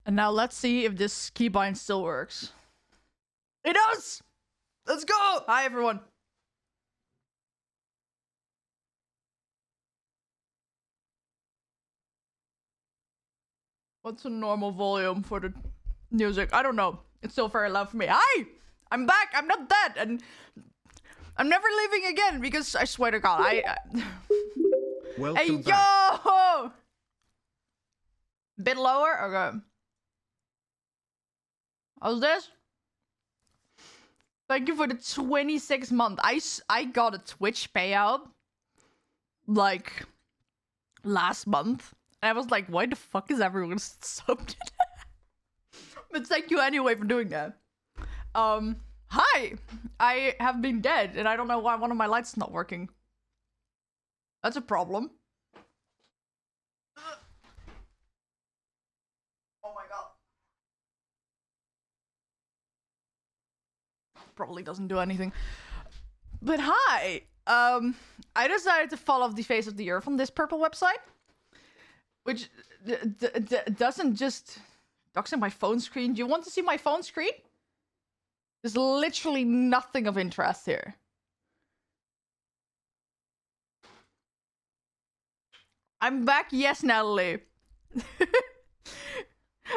And now let's see if this keybind still works. It does! Let's go! Hi, everyone. What's a normal volume for the music? I don't know. It's still very loud for me. Hi! I'm back! I'm not dead! And I'm never leaving again because I swear to God, Welcome hey, back. yo! Bit lower? Okay. How's this? Thank you for the 26th month. I got a Twitch payout like last month. And I was like, why the fuck is everyone subbed? But thank you anyway for doing that. Hi! I have been dead and I don't know why one of my lights is not working. That's a problem. Oh my god. Probably doesn't do anything. But hi! I decided to fall off the face of the earth on this purple website. Which doesn't just... Doxing my phone screen. Do you want to see my phone screen? There's literally nothing of interest here. I'm back, yes, Natalie.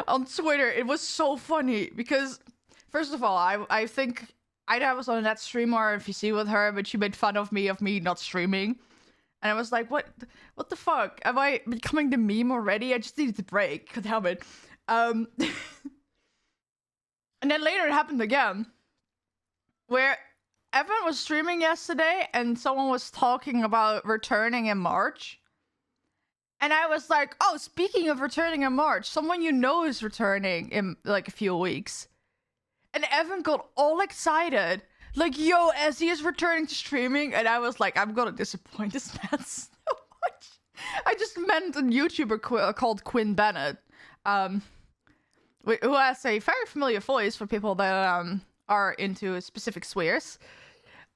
On Twitter, it was so funny because, first of all, I think Ida was on a net stream or FVC with her, but she made fun of me not streaming. And I was like, what the fuck? Am I becoming the meme already? I just needed a break. God damn it. And then later it happened again. Where Evan was streaming yesterday and someone was talking about returning in March. And I was like, oh, speaking of returning in March, someone you know is returning in like a few weeks. And Evan got all excited. Like, yo, Ezzy is returning to streaming. And I was like, I'm gonna disappoint this man so much. I just meant a YouTuber called Quinn Bennett. Who has a very familiar voice for people that are into specific swears.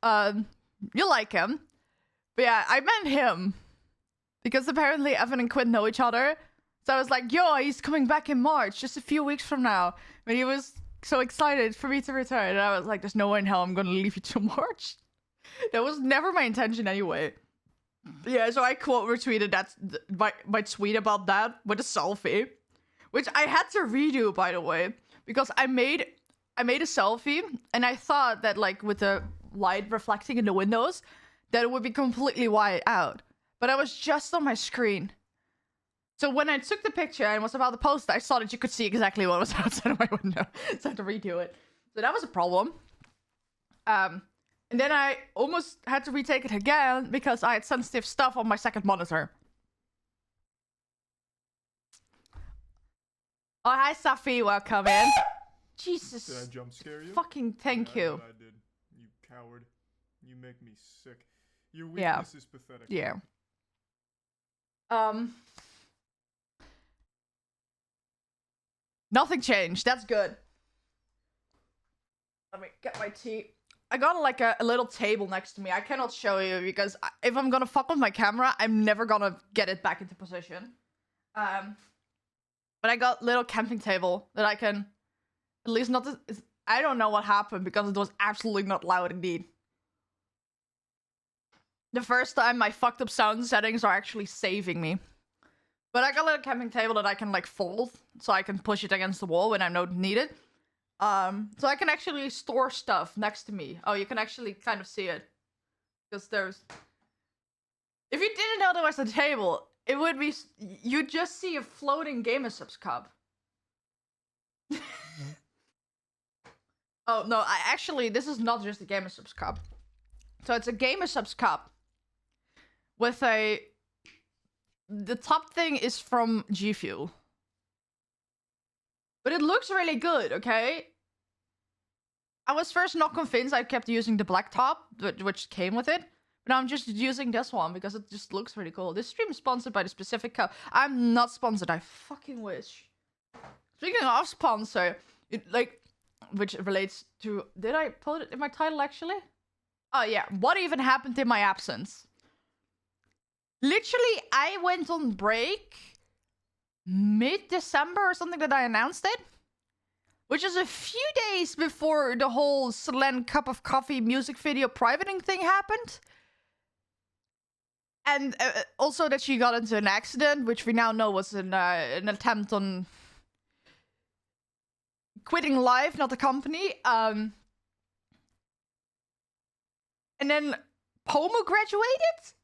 You like him. But yeah, I meant him. Because apparently Evan and Quinn know each other. So I was like, yo, he's coming back in March, just a few weeks from now. And he was so excited for me to return. And I was like, there's no way in hell I'm going to leave you till March. That was never my intention anyway. Yeah, so I quote retweeted my tweet about that with a selfie. Which I had to redo, by the way. Because I made a selfie. And I thought that, like, with the light reflecting in the windows, that it would be completely white out. But I was just on my screen. So when I took the picture and was about to post it, I saw that you could see exactly what was outside of my window. So I had to redo it. So that was a problem. And then I almost had to retake it again because I had sensitive stuff on my second monitor. Oh, hi, Safi. Welcome in. Jesus. Did I jump scare you? Fucking thank you. I did. You coward. You make me sick. Your weakness is pathetic. Yeah. Nothing changed. That's good. Let me get my tea. I got like a little table next to me. I cannot show you because if I'm gonna fuck with my camera, I'm never gonna get it back into position. But I got a little camping table that I can at least not. I don't know what happened because it was absolutely not loud indeed. The first time my fucked up sound settings are actually saving me. But I got a little camping table that I can like fold so I can push it against the wall when I don't need it. So I can actually store stuff next to me. Oh, you can actually kind of see it. Because there's... If you didn't know there was a table, it would be... You'd just see a floating Gamersubs cup. Oh, no, actually, this is not just a Gamersubs cup. So it's a Gamersubs cup. With a... The top thing is from G Fuel. But it looks really good, okay? I was first not convinced. I kept using the black top, which came with it. But now I'm just using this one because it just looks really cool. This stream is sponsored by the specific cup. I'm not sponsored. I fucking wish. Speaking of sponsor, which relates to... Did I put it in my title, actually? Oh, yeah. What even happened in my absence? Literally, I went on break mid-December or something that I announced it. Which is a few days before the whole Selene Cup of Coffee music video privating thing happened. And also that she got into an accident, which we now know was an attempt on quitting life, not the company. And then Pomu graduated.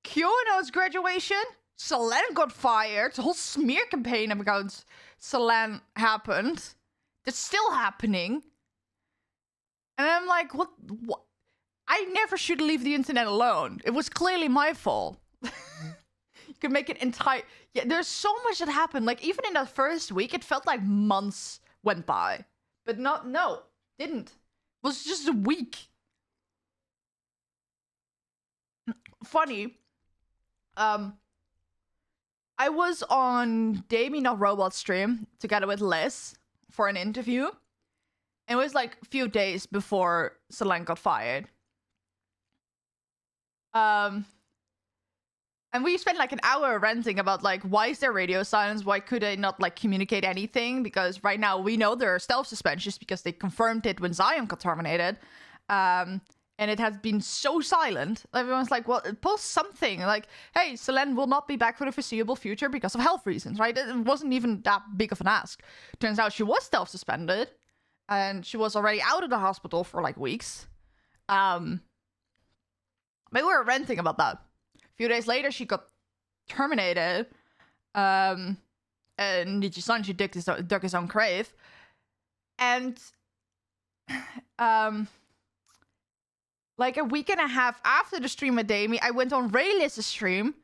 Kyono's graduation. Selene got fired. The whole smear campaign about Selene happened. It's still happening. And I'm like, what? I never should leave the internet alone. It was clearly my fault. You could make it entire... Yeah, there's so much that happened. Like, even in that first week, it felt like months went by. But no, didn't. It was just a week. Funny. I was on Demi Not Robot stream together with Liz for an interview. It was like a few days before Selene got fired. And we spent like an hour ranting about like, why is there radio silence? Why could they not like communicate anything? Because right now we know there are stealth suspensions because they confirmed it when Zion got terminated. And it has been so silent. Everyone's like, well, post something. Like, hey, Selene will not be back for the foreseeable future because of health reasons, right? It wasn't even that big of an ask. Turns out she was self-suspended. And she was already out of the hospital for like weeks. But we were ranting about that. A few days later, she got terminated. And Nijisanji dug his own grave. And... like a week and a half after the stream with Demi, I went on Raylis' stream.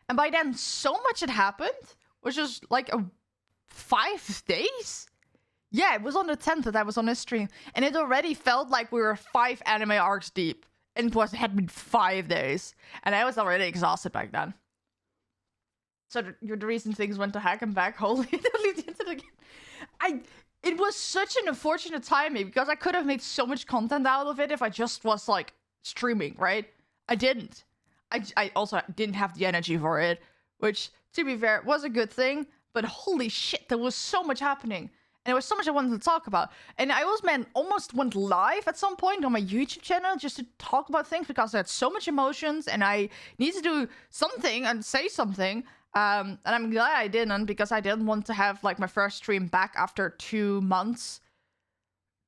And by then, so much had happened. Which was like 5 days? Yeah, it was on the 10th that I was on his stream. And it already felt like we were 5 anime arcs deep. And it had been 5 days. And I was already exhausted back then. So the reason things went to heck and back, holy, leave the internet again. It was such an unfortunate timing because I could have made so much content out of it if I just was like streaming, right? I didn't. I also didn't have the energy for it, which, to be fair, was a good thing. But holy shit, there was so much happening. And there was so much I wanted to talk about. And I almost went live at some point on my YouTube channel just to talk about things because I had so much emotions and I need to do something and say something. And I'm glad I didn't because I didn't want to have like my first stream back after 2 months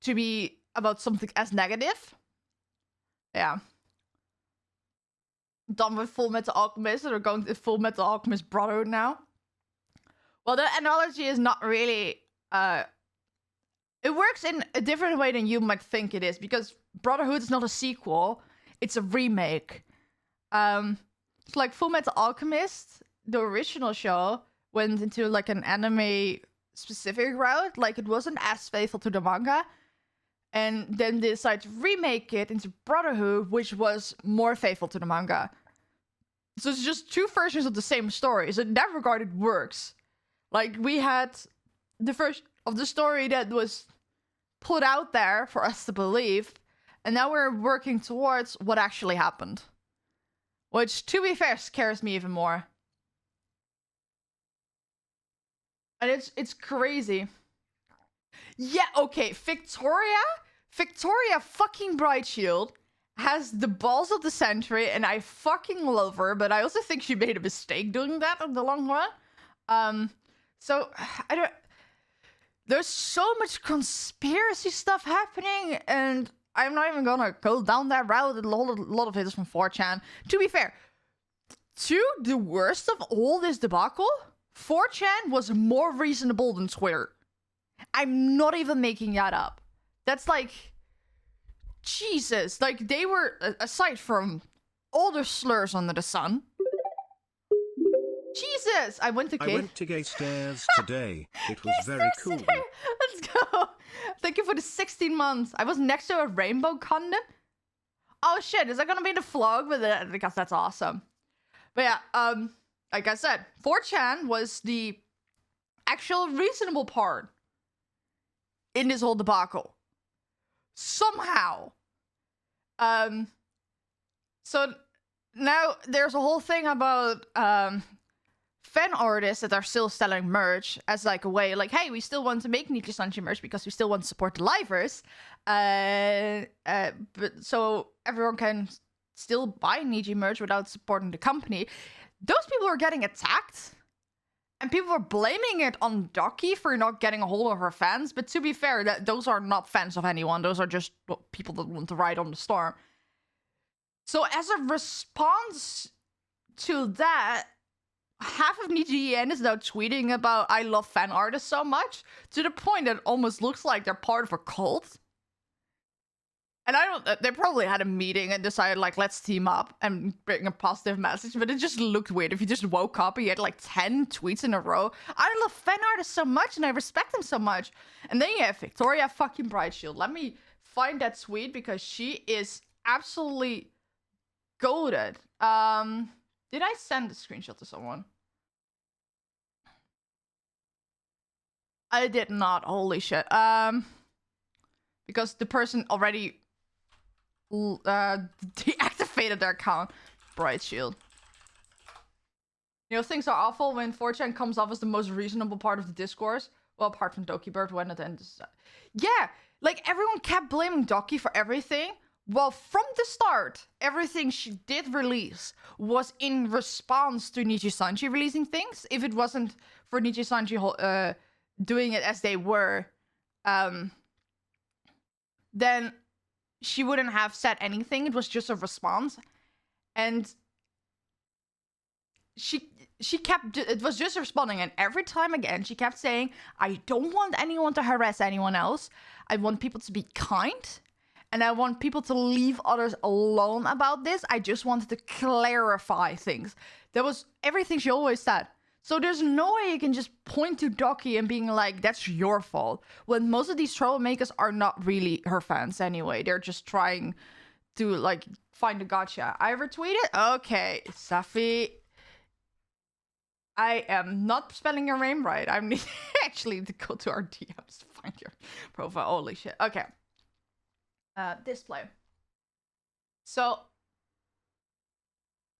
to be about something as negative. Yeah. Done with Full Metal Alchemist, or going to Full Metal Alchemist Brotherhood now. Well, the analogy is not really... it works in a different way than you might think it is, because Brotherhood is not a sequel, it's a remake. It's like Full Metal Alchemist, the original show, went into like an anime specific route, like it wasn't as faithful to the manga, and then they decided to remake it into Brotherhood, which was more faithful to the manga. So it's just 2 versions of the same story, so in that regard it works. Like, we had the first of the story that was put out there for us to believe, and now we're working towards what actually happened. Which, to be fair, scares me even more. And it's crazy. Yeah, okay, Victoria fucking Brightshield has the balls of the century, and I fucking love her, but I also think she made a mistake doing that in the long run. So, there's so much conspiracy stuff happening, and I'm not even gonna go down that route. A lot of it is from 4chan. To be fair, to the worst of all this debacle, 4chan was more reasonable than Twitter. I'm not even making that up. That's like... Jesus. Like, they were, aside from all the slurs under the sun... Jesus! I went to gay stairs today. It was very cool. Let's go! Thank you for the 16 months. I was next to a rainbow condom. Oh shit, is that gonna be the vlog with it? Because that's awesome. But yeah, like I said, 4chan was the actual reasonable part in this whole debacle. Somehow. So now there's a whole thing about fan artists that are still selling merch as like a way, like, hey, we still want to make Niji Sanji merch because we still want to support the livers. But so everyone can still buy Niji merch without supporting the company. Those people are getting attacked. And people are blaming it on Ducky for not getting a hold of her fans. But to be fair, those are not fans of anyone. Those are just people that want to ride on the storm. So as a response to that, half of Niji is now tweeting about I love fan artists so much, to the point that it almost looks like they're part of a cult. And they probably had a meeting and decided, like, let's team up and bring a positive message, but it just looked weird. If you just woke up and you had like 10 tweets in a row, I love fan artists so much and I respect them so much. And then you have Victoria fucking Brightshield. Let me find that tweet because she is absolutely goated. Did I send the screenshot to someone? I did not. Holy shit. Because the person already deactivated their account. Brightshield. You know, things are awful when 4chan comes off as the most reasonable part of the discourse. Well, apart from Doki Bird when it ends. Yeah, like everyone kept blaming Doki for everything. Well, from the start, everything she did release was in response to Niji Sanji releasing things. If it wasn't for Niji Sanji doing it as they were, then she wouldn't have said anything. It was just a response. And she kept, it was just responding. And every time again, she kept saying, I don't want anyone to harass anyone else. I want people to be kind. And I want people to leave others alone about this. I just wanted to clarify things. That was everything she always said. So there's no way you can just point to Doki and being like, that's your fault. When most of these troublemakers are not really her fans anyway. They're just trying to, like, find a gotcha. I retweeted? Okay, Safi. I am not spelling your name right. I need actually to go to our DMs to find your profile. Holy shit. Okay. Display. So,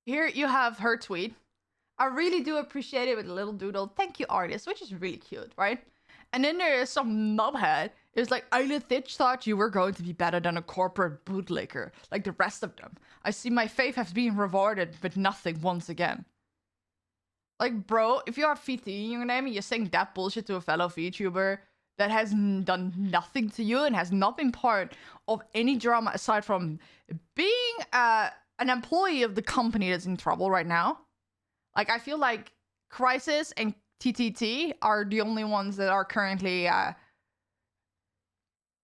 here you have her tweet. I really do appreciate it with a little doodle. Thank you, artist, which is really cute, right? And then there is some knobhead. It's like, I legit thought you were going to be better than a corporate bootlicker, like the rest of them. I see my faith has been rewarded with nothing once again. Like, bro, if you have VT in your name and you're saying that bullshit to a fellow VTuber that has done nothing to you and has not been part of any drama aside from being an employee of the company that's in trouble right now. Like, I feel like Crisis and TTT are the only ones that are currently,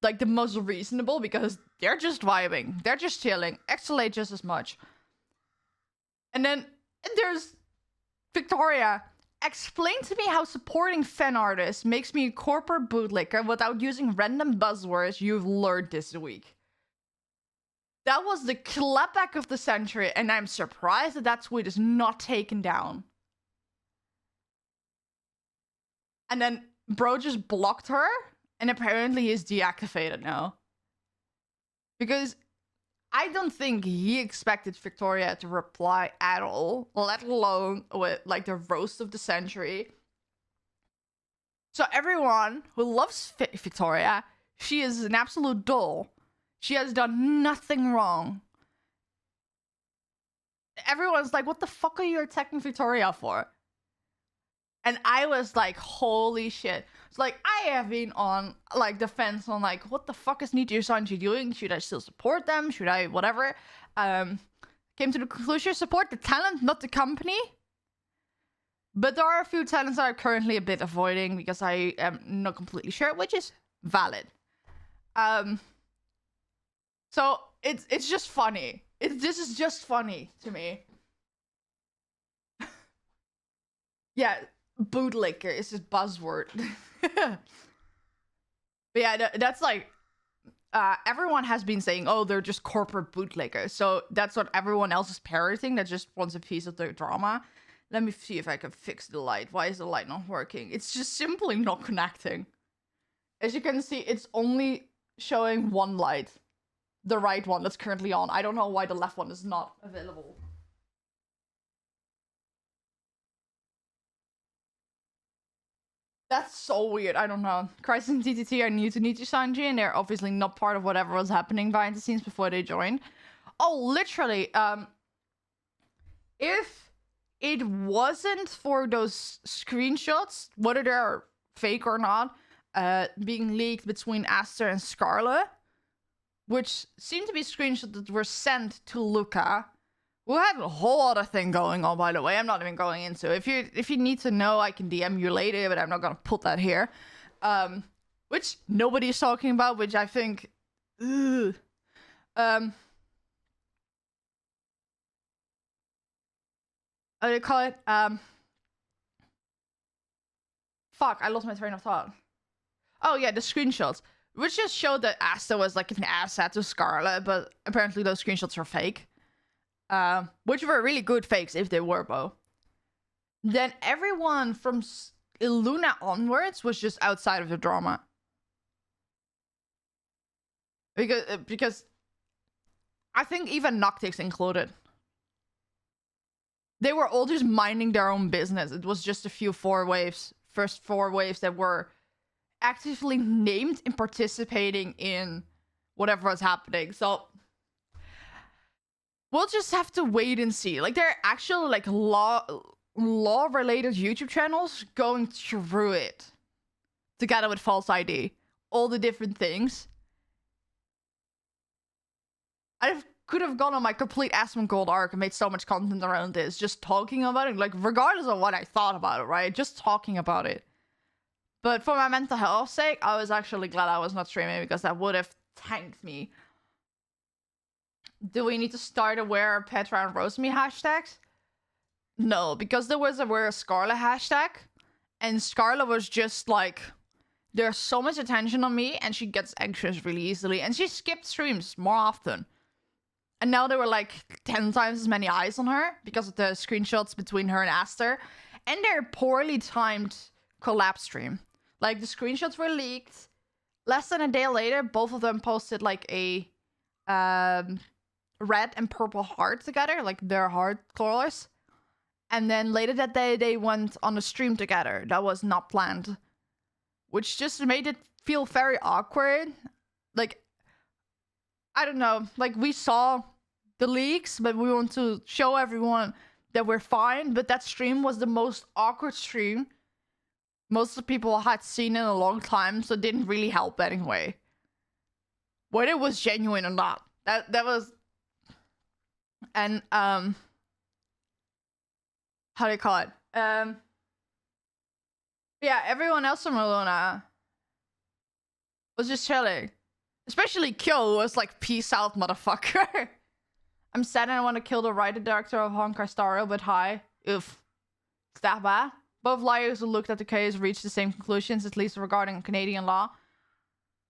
like, the most reasonable because they're just vibing. They're just chilling. Exhalate just as much. And then there's Victoria. Explain to me how supporting fan artists makes me a corporate bootlicker without using random buzzwords you've learned this week. That was the clapback of the century, and I'm surprised that that tweet is not taken down. And then bro just blocked her, and apparently he's deactivated now. Because I don't think he expected Victoria to reply at all, let alone with, like, the roast of the century. So everyone who loves Victoria, she is an absolute doll. She has done nothing wrong. Everyone's like, what the fuck are you attacking Victoria for? And I was like, holy shit. It's like, I have been on, like, the fence on, like, what the fuck is Niji Sanji doing? Should I still support them? Should I, whatever? Came to the conclusion, support the talent, not the company. But there are a few talents that I'm currently a bit avoiding because I am not completely sure, which is valid. So it's just funny. This is just funny to me. Yeah, bootlicker is just buzzword. But yeah, that's like, everyone has been saying, oh, they're just corporate bootlickers. So that's what everyone else is parroting that just wants a piece of the drama. Let me see if I can fix the light. Why is the light not working? It's just simply not connecting. As you can see, it's only showing one light. The right one that's currently on. I don't know why the left one is not available. That's so weird. I don't know. Crisis and TTT are new to Nichi-Sanji, and they're obviously not part of whatever was happening behind the scenes before they joined. Oh, literally. If it wasn't for those screenshots, whether they're fake or not, being leaked between Aster and Scarlet, which seemed to be screenshots that were sent to Luca, who had a whole other thing going on, by the way. I'm not even going into it. If you need to know, I can DM you later, but I'm not gonna put that here. Which nobody's talking about, which I think, ugh. How do you call it? Fuck, I lost my train of thought. Oh yeah, the screenshots. Which just showed that Asta was like an asset to Scarlet, but apparently those screenshots are fake. Which were really good fakes if they were, Bo. Then everyone from Luna onwards was just outside of the drama. Because I think even Noctix included. They were all just minding their own business. It was just a few first four waves that were actively named and participating in whatever was happening. So we'll just have to wait and see. Like, there are actual like law-related YouTube channels going through it together with False ID. All the different things. I could have gone on my complete Asmongold arc and made so much content around this, just talking about it, like, regardless of what I thought about it, right? Just talking about it. But for my mental health's sake, I was actually glad I was not streaming, because that would have tanked me. Do we need to start aware Petra and Rosemi hashtags? No, because there was a Wear Scarlet hashtag, and Scarlet was just like, there's so much attention on me, and she gets anxious really easily, and she skipped streams more often. And now there were like 10 times as many eyes on her because of the screenshots between her and Aster. And their poorly timed collab stream. Like, the screenshots were leaked. Less than a day later, both of them posted like a red and purple heart together, like their heart colors. And then later that day, they went on a stream together. That was not planned. Which just made it feel very awkward. Like, I don't know. Like, we saw the leaks, but we want to show everyone that we're fine. But that stream was the most awkward stream most of the people had seen in a long time, so it didn't really help anyway. Whether it was genuine or not. That was... And, how do you call it? Yeah, everyone else from Luna was just chilling. Especially Kyo, who was like, peace out, motherfucker. I'm sad and I want to kill the writer director of Honkai Star Rail, but hi. Oof. Is that bad? Both liars who looked at the case reached the same conclusions, at least regarding Canadian law.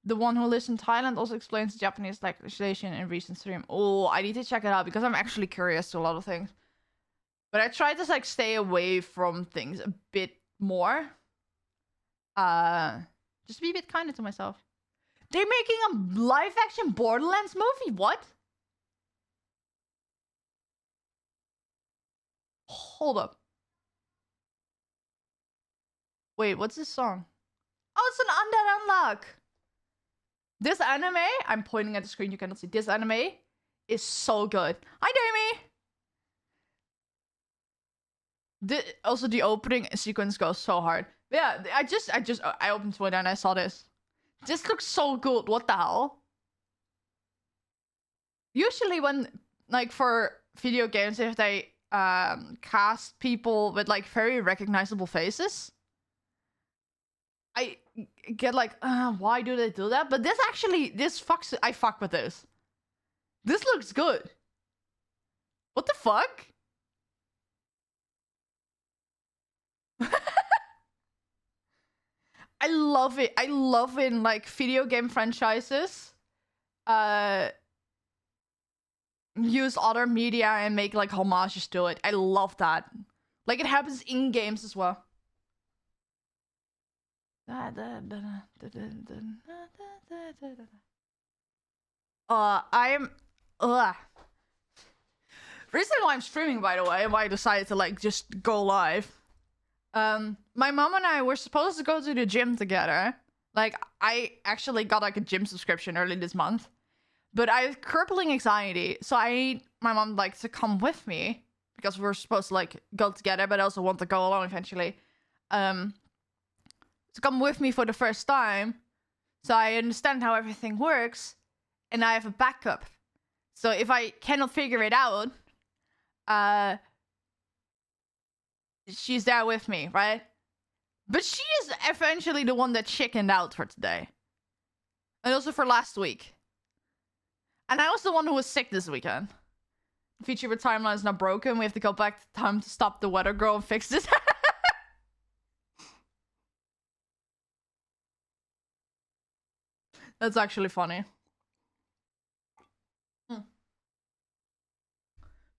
The one who lives in Thailand also explains the Japanese legislation in recent stream. Oh, I need to check it out because I'm actually curious to a lot of things. But I try to like stay away from things a bit more. Just be a bit kinder to myself. They're making a live-action Borderlands movie? What? Hold up. Wait, what's this song? Oh, it's an Undead Unlock. This anime, I'm pointing at the screen, you cannot see. This anime is so good. Hi, Jamie. Also, the opening sequence goes so hard. But yeah, I opened Twitter and I saw this. This looks so good. What the hell? Usually when, like, for video games, if they cast people with, like, very recognizable faces, I get like, why do they do that? But this actually, I fuck with this. This looks good. What the fuck? I love it. I love in like video game franchises use other media and make like homages to it. I love that. Like, it happens in games as well. Reason why I'm streaming, by the way, and why I decided to like just go live. my mom and I were supposed to go to the gym together. Like, I actually got like a gym subscription early this month. But I have crippling anxiety, so I need my mom like to come with me because we're supposed to like go together, but I also want to go alone eventually. To come with me for the first time, so I understand how everything works, and I have a backup. So if I cannot figure it out, she's there with me, right? But she is eventually the one that chickened out for today, and also for last week. And I was the one who was sick this weekend. VTuber timeline is now broken. We have to go back to time to stop the weather girl and fix this. That's actually funny.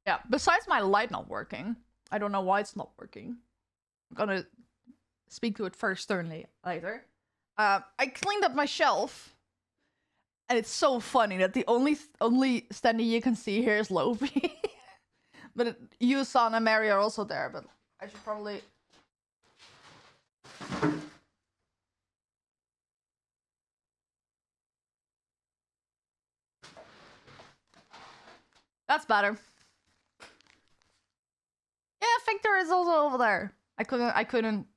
Yeah, besides my light not working, I don't know why it's not working. I'm gonna speak to it first sternly later. I cleaned up my shelf. And it's so funny that the only standee you can see here is Lofi. But Yusan and Mary are also there, but I should probably... That's better. Yeah, Victor is also over there. I couldn't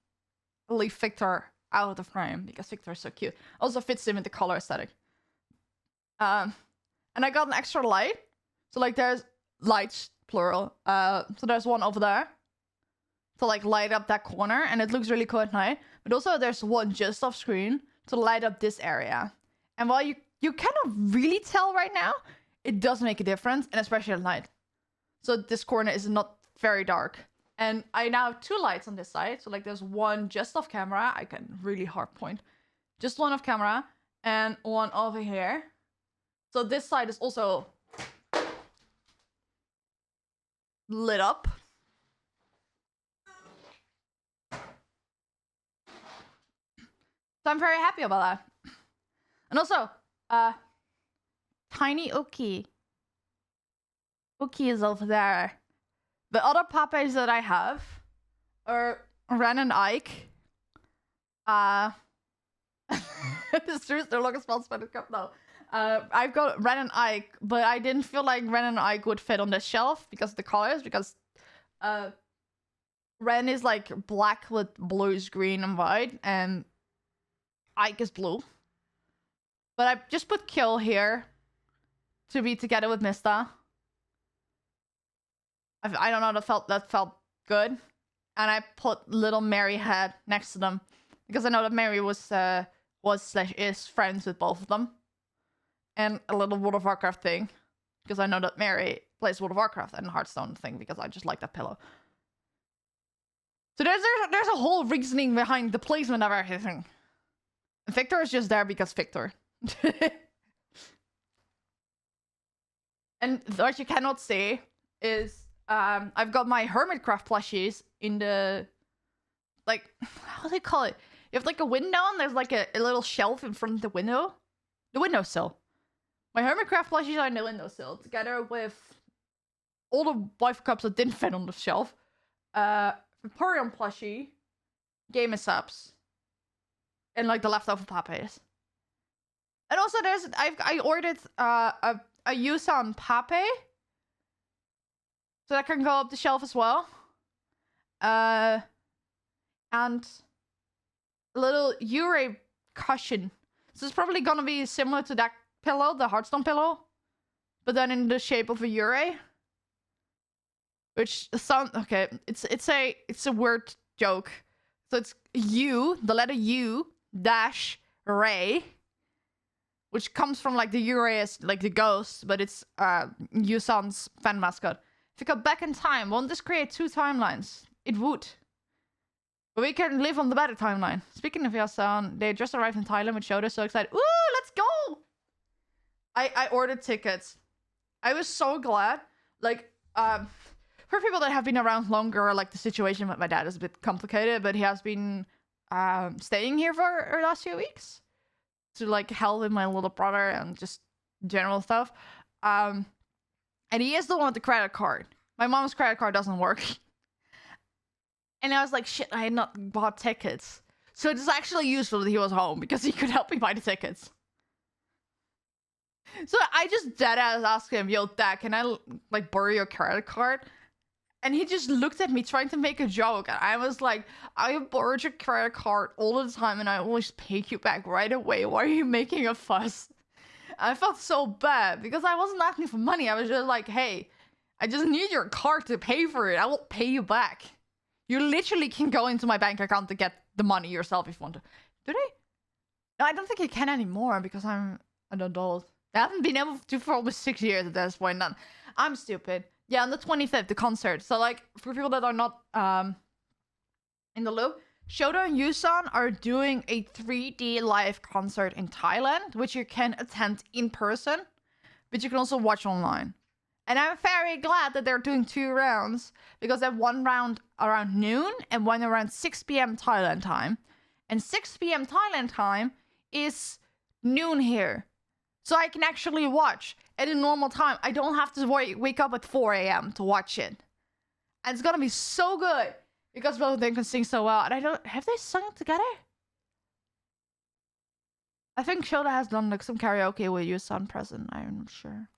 leave Victor out of the frame because Victor is so cute. Also fits in with the color aesthetic. And I got an extra light. So like there's lights, plural. So there's one over there to like light up that corner, and it looks really cool at night. But also there's one just off screen to light up this area. And while you cannot really tell right now, it does make a difference, and especially at night. So this corner is not very dark. And I now have two lights on this side. So like there's one just off camera. I can really hard point. Just one off camera and one over here. So this side is also lit up. So I'm very happy about that. And also, Tiny Uki. Uki is over there. The other puppies that I have are Ren and Ike. It's true, they're looking spelled Spanish cup. No. I've got Ren and Ike, but I didn't feel like Ren and Ike would fit on the shelf because of the colors, because Ren is like black with blues, green, and white, and Ike is blue. But I just put Kill here to be together with Mista. I don't know, that felt good. And I put little Mary head next to them because I know that Mary was/is friends with both of them. And a little World of Warcraft thing, because I know that Mary plays World of Warcraft, and Hearthstone thing because I just like that pillow. So there's a whole reasoning behind the placement of everything. Victor is just there because Victor. And what you cannot see is I've got my Hermitcraft plushies in the, like, how do they call it? You have like a window and there's like a little shelf in front of the window. The windowsill. My Hermitcraft plushies are in the windowsill, together with all the wife cups that didn't fit on the shelf. Vaporeon plushie, Gamer Subs, and like the leftover Papes. And also I ordered a Yusan Pape, so that can go up the shelf as well. And a little Yurei cushion. So it's probably gonna be similar to that pillow, the Hearthstone pillow, but then in the shape of a Yurei. Which sound okay. It's a weird joke. So it's U, the letter U dash Ray, which comes from like the Yurei as like the ghost, but it's Yusan's fan mascot. If you go back in time, won't this create two timelines? It would. But we can live on the better timeline. Speaking of Yusan, they just arrived in Thailand with Shoda, so excited. Ooh, let's go! I ordered tickets. I was so glad. Like, for people that have been around longer, like the situation with my dad is a bit complicated, but he has been staying here for the last few weeks to like help with my little brother and just general stuff. And he is the one with the credit card. My mom's credit card doesn't work. And I was like, shit, I had not bought tickets. So it's actually useful that he was home because he could help me buy the tickets. So I just dead ass asked him, yo, Dad, can I like borrow your credit card? And he just looked at me trying to make a joke. And I was like, I have borrowed your credit card all the time and I always pay you back right away. Why are you making a fuss? I felt so bad because I wasn't asking for money. I was just like, hey, I just need your card to pay for it. I will pay you back. You literally can go into my bank account to get the money yourself if you want to. Do they? No, I don't think you can anymore because I'm an adult. I haven't been able to for almost 6 years at this point. I'm stupid. Yeah, on the 25th, the concert. So, like, for people that are not in the loop, Shoto and Yusan are doing a 3D live concert in Thailand, which you can attend in person, but you can also watch online. And I'm very glad that they're doing 2 rounds, because they have 1 round around noon and 1 around 6 p.m. Thailand time. And 6 p.m. Thailand time is noon here. So I can actually watch at a normal time. I don't have to wake up at 4 a.m. to watch it. And it's gonna be so good because both of them can sing so well. And I don't... Have they sung together? I think Shota has done like some karaoke with Yusan present. I'm not sure.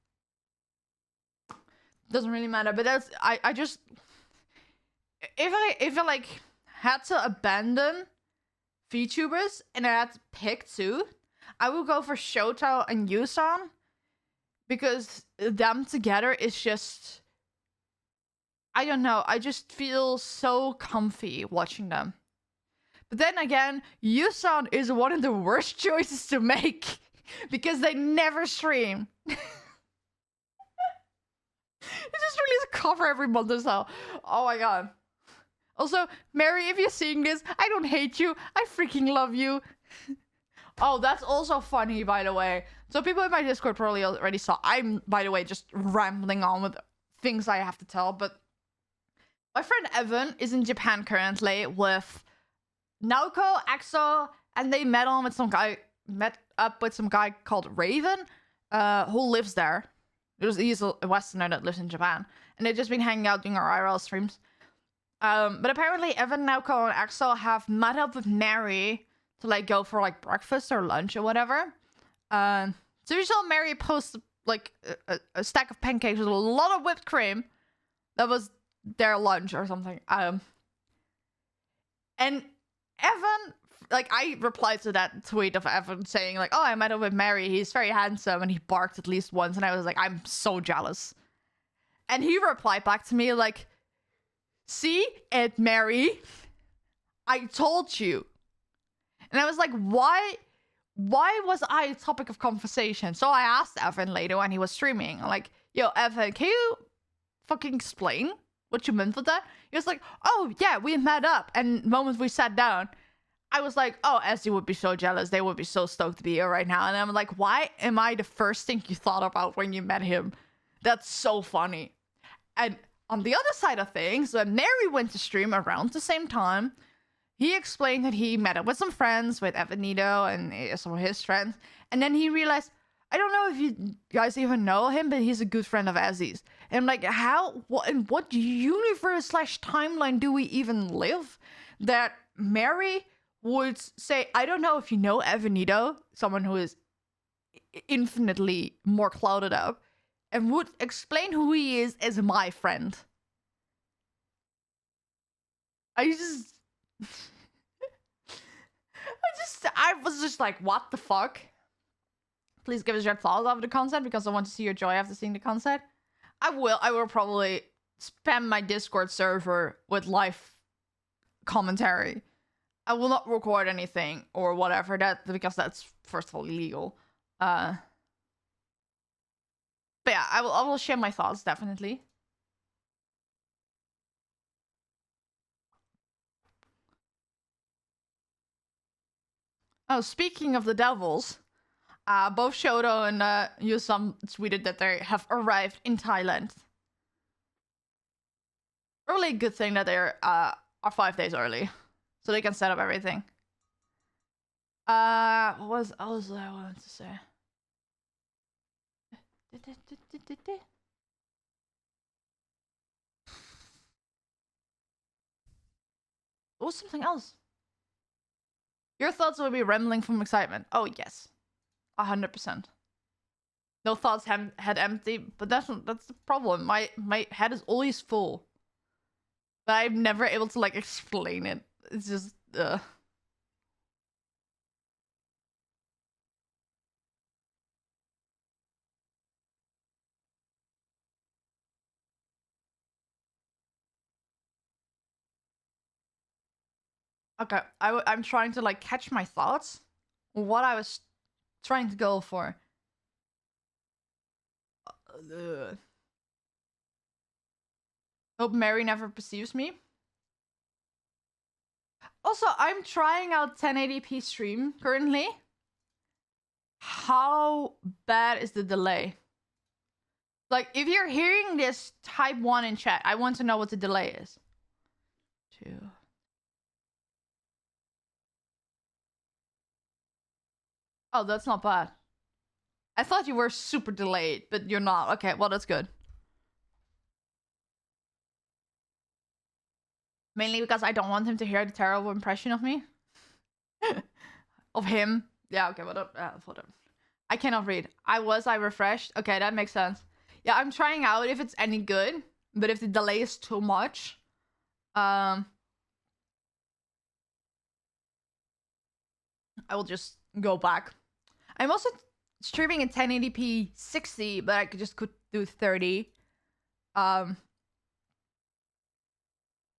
Doesn't really matter. But that's... I just... If I like had to abandon VTubers and I had to pick 2, I will go for Shoto and Yusan because them together is just... I don't know. I just feel so comfy watching them. But then again, Yusan is one of the worst choices to make because they never stream. They just release a cover every month or so. Oh my god. Also, Mary, if you're seeing this, I don't hate you. I freaking love you. Oh, that's also funny, by the way. So people in my Discord probably already saw. I'm, by the way, just rambling on with things I have to tell. But my friend Evan is in Japan currently with Naoko, Axel, and they met up with some guy called Raven, who lives there. He's a Westerner that lives in Japan. And they've just been hanging out doing our IRL streams. But apparently Evan, Naoko, and Axel have met up with Mary to like go for like breakfast or lunch or whatever. So you saw Mary post like a stack of pancakes with a lot of whipped cream. That was their lunch or something. And Evan, like, I replied to that tweet of Evan saying like, oh, I met up with Mary. He's very handsome and he barked at least once. And I was like, I'm so jealous. And he replied back to me like, see, Ed Mary, I told you. And I was like, why was I a topic of conversation? So I asked Evan later when he was streaming, like, yo, Evan, can you fucking explain what you meant with that? He was like, oh, yeah, we met up. And the moment we sat down, I was like, oh, Essie would be so jealous. They would be so stoked to be here right now. And I'm like, why am I the first thing you thought about when you met him? That's so funny. And on the other side of things, when Mary went to stream around the same time, he explained that he met up with some friends, with Evanito and some of his friends. And then he realized, I don't know if you guys even know him, but he's a good friend of Essie's. And I'm like, in what universe / timeline do we even live that Mary would say, I don't know if you know Evanito, someone who is infinitely more clouded up, and would explain who he is as my friend. I was just like, what the fuck? Please give us your thoughts of the concept because I want to see your joy after seeing the concept. I will probably spam my Discord server with live commentary. I will not record anything or whatever because that's first of all illegal. But yeah, I will share my thoughts definitely. Oh, speaking of the devils, both Shoto and Yusam tweeted that they have arrived in Thailand. Really good thing that they are 5 days early, so they can set up everything. What was else I wanted to say? What was something else? Your thoughts will be rambling from excitement. Oh, yes. 100%. No thoughts head empty, but that's the problem. My head is always full. But I'm never able to, like, explain it. It's just, Okay, I'm trying to, like, catch my thoughts. What I was trying to go for. Hope Mary never perceives me. Also, I'm trying out 1080p stream currently. How bad is the delay? Like, if you're hearing this, type 1 in chat. I want to know what the delay is. 2. Oh, that's not bad. I thought you were super delayed, but you're not. Okay, well, that's good. Mainly because I don't want him to hear the terrible impression of me. Of him. Yeah, okay, whatever. I cannot read. I refreshed? Okay, that makes sense. Yeah, I'm trying out if it's any good, but if the delay is too much, I will just go back. I'm also streaming in 1080p 60, but I could do 30.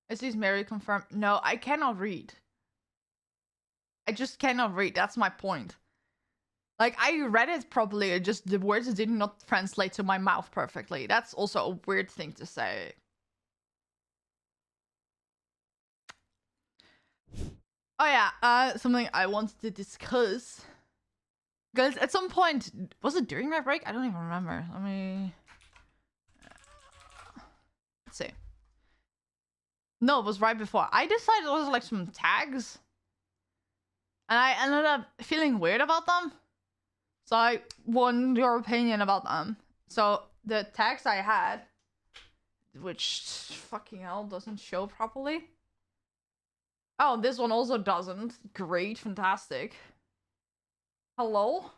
Is this Mary confirmed? No, I cannot read. I just cannot read. That's my point. Like, I read it properly, it just the words did not translate to my mouth perfectly. That's also a weird thing to say. Oh yeah, something I wanted to discuss. Because at some point, was it during my break? I don't even remember. Let me... Let's see. No, it was right before. I decided it was like some tags. And I ended up feeling weird about them. So I want your opinion about them. So the tags I had, which fucking hell doesn't show properly. Oh, this one also doesn't. Great, fantastic. Hello?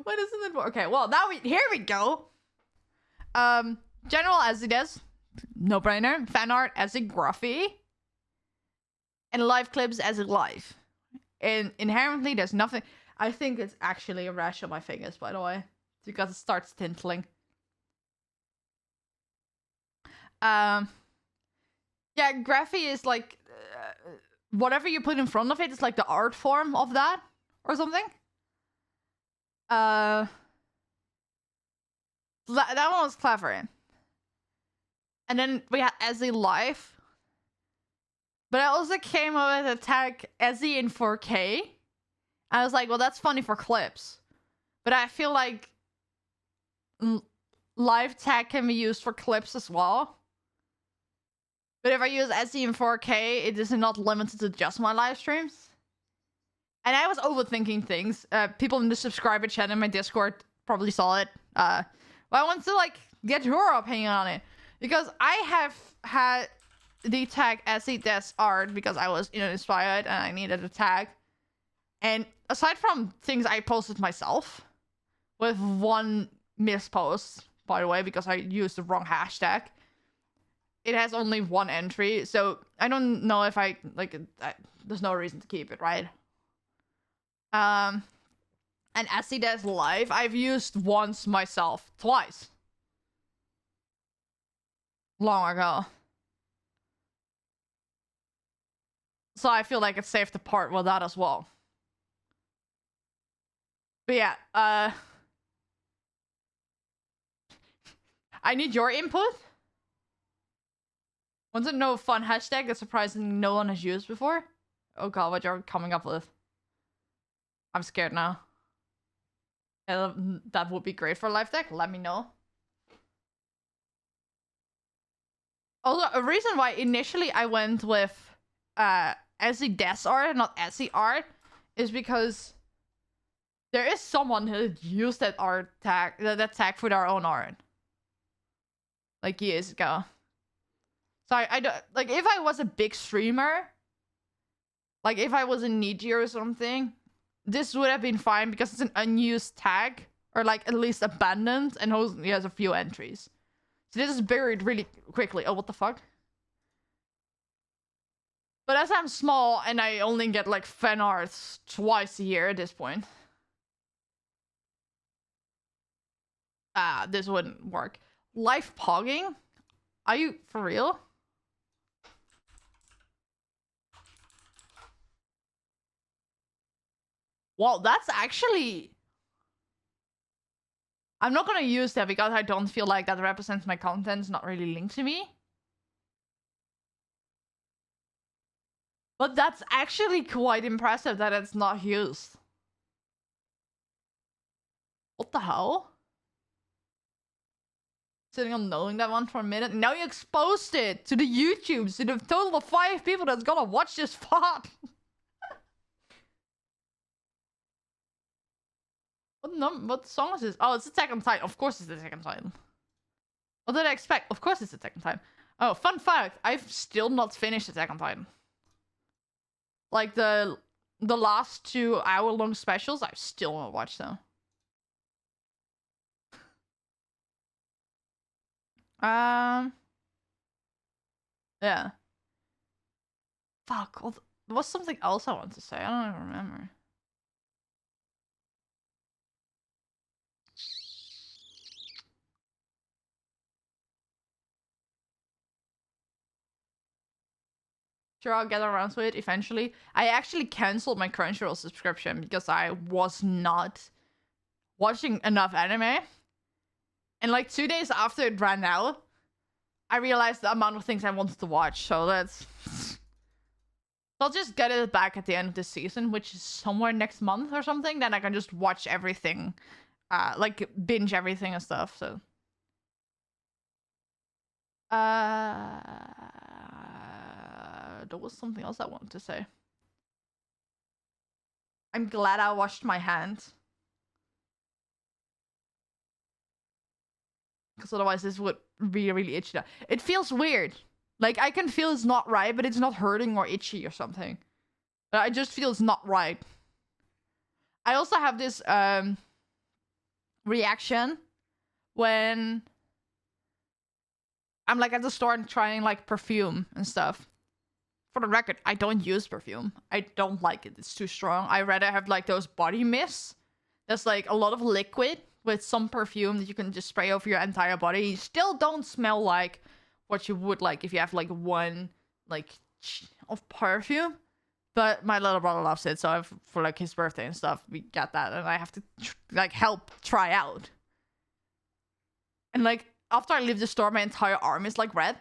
Why doesn't it work? Okay, well, here we go. General as it is. No brainer. Fan art as a graphy. And live clips as a live. And inherently, there's nothing. I think it's actually a rash on my fingers, by the way. Because it starts tintling. Yeah, graphy is like... whatever you put in front of it is like the art form of that. Or something. That one was clever. And then we had Ezzy Live. But I also came up with a tag Ezzy in 4K. I was like, well, that's funny for clips. But I feel like live tag can be used for clips as well. But if I use Ezzy in 4K, it is not limited to just my live streams. And I was overthinking things. People in the subscriber chat in my Discord probably saw it. But I want to like get your opinion on it. Because I have had the tag Ezzy Des Art because I was inspired and I needed a tag. And aside from things I posted myself, with one mispost, by the way, because I used the wrong hashtag, it has only one entry. So I don't know if there's no reason to keep it, right? And Ezzy Des Live, I've used once myself, twice. Long ago. So I feel like it's safe to part with that as well. But yeah, I need your input. Want to know a fun hashtag that surprisingly no one has used before? Oh god, what you're coming up with. I'm scared now. That would be great for live tech. Let me know. Also, a reason why initially I went with Ezzy Des Art, not Ezzy Art, is because there is someone who used that art tag, that tag for their own art. like years ago. So I don't like if I was a big streamer, like if I was a Niji or something, this would have been fine because it's an unused tag or like at least abandoned and he has a few entries. So this is buried really quickly. Oh, what the fuck? But as I'm small and I only get like fan arts twice a year at this point. This wouldn't work. Live pogging? Are you for real? Well, that's actually... I'm not gonna use that because I don't feel like that represents my content. It's not really linked to me. But that's actually quite impressive that it's not used. What the hell? Sitting on knowing that one for a minute. Now you exposed it to the YouTubes, to the total of 5 people that's gonna watch this VOD. What song is this? Oh, it's Attack on Titan. Of course it's Attack on Titan. What did I expect? Of course it's Attack on Titan. Oh, fun fact. I've still not finished Attack on Titan. Like the last 2 hour-long specials, I've still not watched them. Yeah. Fuck. There was something else I wanted to say. I don't even remember. Sure, I'll get around to it eventually. I actually canceled my Crunchyroll subscription because I was not watching enough anime. And like 2 days after it ran out, I realized the amount of things I wanted to watch. So that's... I'll just get it back at the end of this season, which is somewhere next month or something. Then I can just watch everything. Like binge everything and stuff, so... There was something else I wanted to say. I'm glad I washed my hands. Because otherwise this would be really itchy. It feels weird. Like, I can feel it's not right, but it's not hurting or itchy or something. But I just feel it's not right. I also have this reaction when I'm like at the store and trying like perfume and stuff. For the record, I don't use perfume. I don't like it. It's too strong. I rather have like those body mists. There's like a lot of liquid with some perfume that you can just spray over your entire body. You still don't smell like what you would like if you have like one like of perfume. But my little brother loves it, so for like his birthday and stuff, we got that, and I have to like help try out. And like after I leave the store, my entire arm is like red.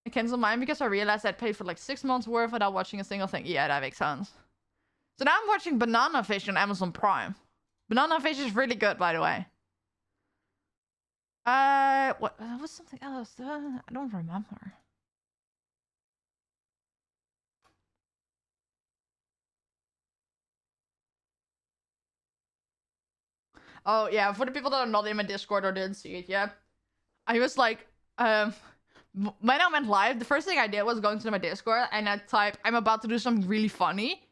I canceled mine because I realized I'd paid for like 6 months worth without watching a single thing. Yeah, that makes sense. So now I'm watching Banana Fish on Amazon Prime. Banana Fish is really good, by the way. What was something else? I don't remember. Oh yeah, for the people that are not in my Discord or didn't see it yet, I was like, when I went live, the first thing I did was going to my Discord and I typed, I'm about to do something really funny.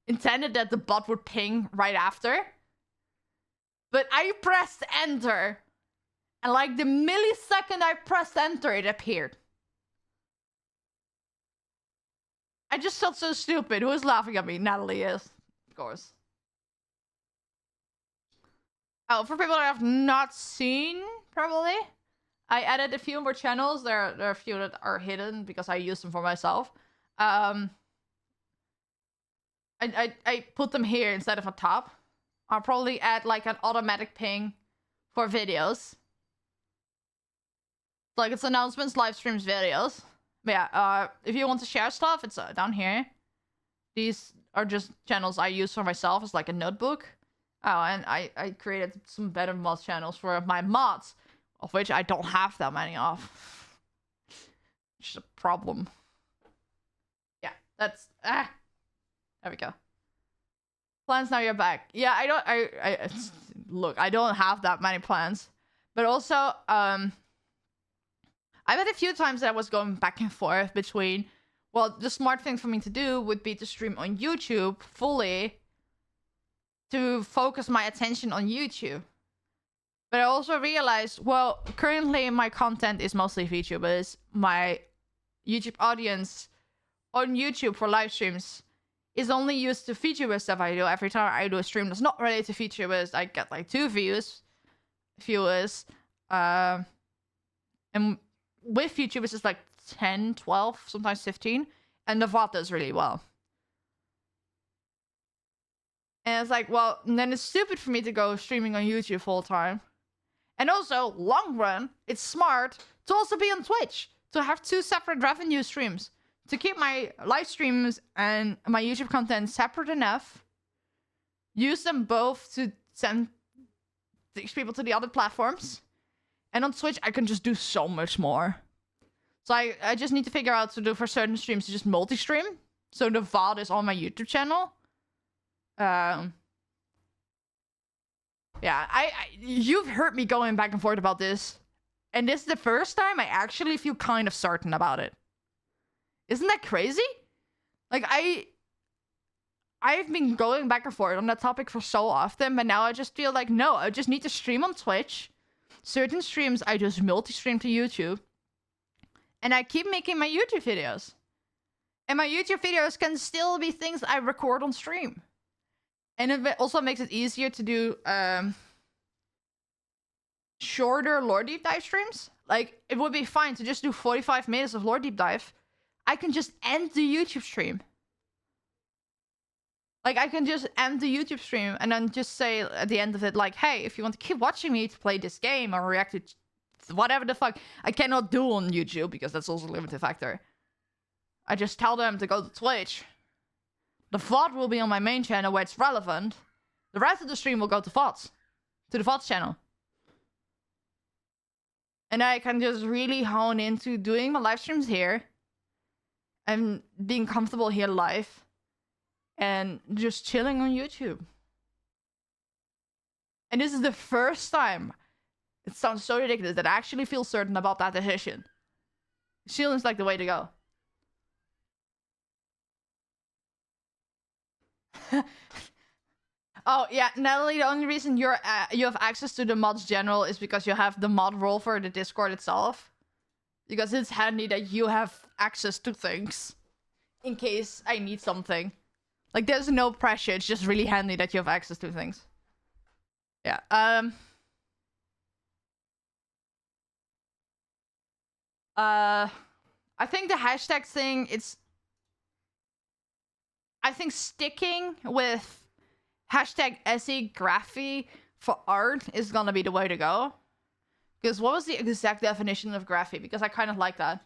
Intended that the bot would ping right after. But I pressed enter. And like the millisecond I pressed enter, it appeared. I just felt so stupid. Who is laughing at me? Natalie is, of course. Oh, for people that have not seen, probably. I added a few more channels. There are a few that are hidden because I use them for myself. I put them here instead of on top. I'll probably add like an automatic ping for videos. Like it's announcements, live streams, videos. But yeah, if you want to share stuff, it's down here. These are just channels I use for myself as like a notebook. Oh, and I created some better mod channels for my mods, of which I don't have that many of. Which is a problem. Yeah, that's there we go. Plans now you're back. Yeah, look, I don't have that many plans. But also, I've had a few times that I was going back and forth between, well, the smart thing for me to do would be to stream on YouTube fully to focus my attention on YouTube. But I also realized, well, currently my content is mostly VTubers. My YouTube audience on YouTube for live streams is only used to VTuber stuff I do. Every time I do a stream that's not related to VTubers, I get like 2 viewers. And with VTubers, it's like 10, 12, sometimes 15. And the VOD does really well. And it's like, well, then it's stupid for me to go streaming on YouTube full time. And also, long run, it's smart to also be on Twitch. To have 2 separate revenue streams. To keep my live streams and my YouTube content separate enough. Use them both to send these people to the other platforms. And on Twitch, I can just do so much more. So I just need to figure out to do for certain streams to just multi-stream. So the VOD is on my YouTube channel. Yeah, you've heard me going back and forth about this. And this is the first time I actually feel kind of certain about it. Isn't that crazy? Like, I've been going back and forth on that topic for so often, but now I just feel like, no, I just need to stream on Twitch. Certain streams, I just multi-stream to YouTube. And I keep making my YouTube videos. And my YouTube videos can still be things I record on stream. And it also makes it easier to do shorter lore deep dive streams. Like, it would be fine to just do 45 minutes of lore deep dive. I can just end the YouTube stream. Like, I can just end the YouTube stream and then just say at the end of it, like, hey, if you want to keep watching me to play this game or react to whatever the fuck I cannot do on YouTube because that's also a limited factor. I just tell them to go to Twitch. The VOD will be on my main channel where it's relevant. The rest of the stream will go to VODs. To the VODs channel. And I can just really hone into doing my live streams here. And being comfortable here live. And just chilling on YouTube. And this is the first time, it sounds so ridiculous, that I actually feel certain about that decision. Chilling's like the way to go. Oh yeah, Natalie, the only reason you have access to the mods general is because you have the mod role for the Discord itself. Because it's handy that you have access to things. In case I need something. Like, there's no pressure, it's just really handy that you have access to things. Yeah, I think the hashtag thing, I think sticking with hashtag SEGraphy for art is gonna be the way to go. Because what was the exact definition of graphy? Because I kind of like that.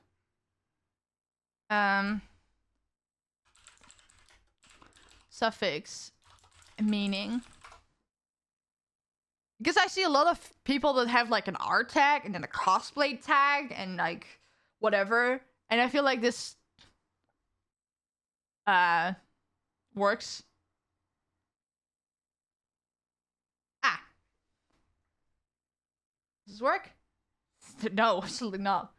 Suffix. Meaning. Because I see a lot of people that have like an art tag and then a cosplay tag and like whatever. And I feel like this works. Does this work? No, absolutely not.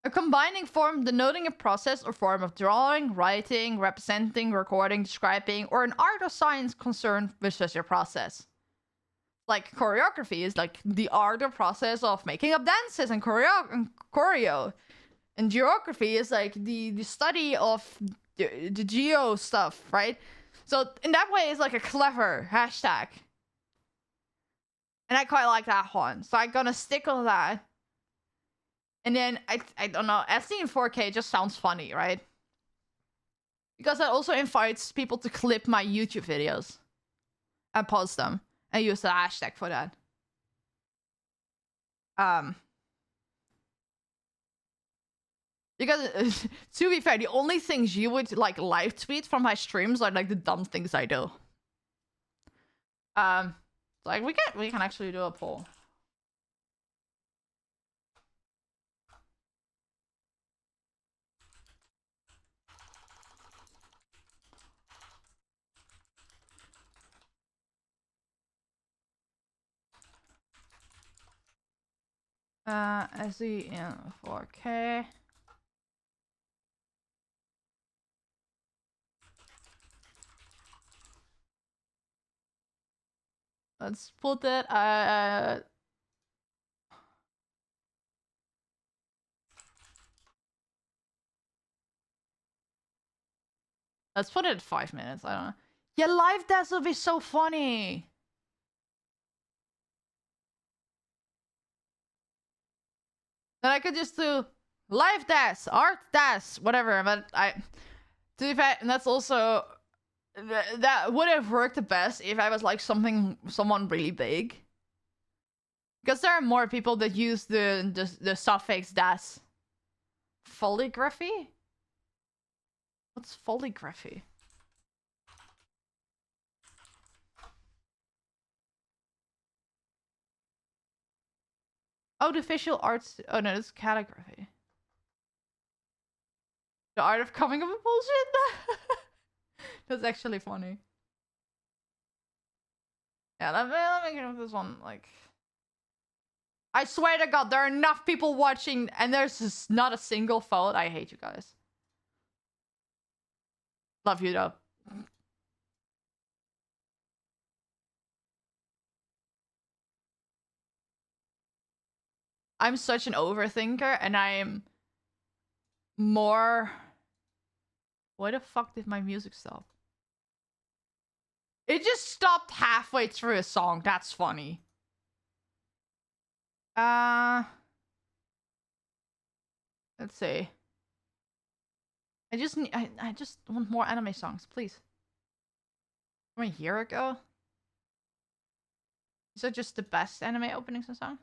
A combining form denoting a process or form of drawing, writing, representing, recording, describing, or an art or science concerned with such a process. Like choreography is like the art or process of making up dances and choreo. And geography is like the study of the geo stuff, right? So in that way, it's like a clever hashtag. And I quite like that one. So I'm gonna stick with that. And then, I don't know, SE in 4K just sounds funny, right? Because that also invites people to clip my YouTube videos. And post them. And use the hashtag for that. Because, to be fair, the only things you would, like, live tweet from my streams are, like, the dumb things I do. Like, we can actually do a poll. SE in 4K. Let's put it let's put it at 5 minutes. I don't know. Yeah, live deaths would be so funny. Then I could just do live deaths, art deaths, whatever. But to be fair, and that's also that would have worked the best if I was like someone really big. Because there are more people that use the suffix das. Polygraphy? What's polygraphy? Oh, the visual arts. Oh no, it's calligraphy. The art of coming up with bullshit. That's actually funny. Yeah, let me get this one. Like, I swear to God, there are enough people watching, and there's just not a single vote. I hate you guys. Love you though. I'm such an overthinker, and I'm more. Why the fuck did my music stop? It just stopped halfway through a song. That's funny. Let's see. I just want more anime songs, please. From a year ago? Is that just the best anime openings and songs?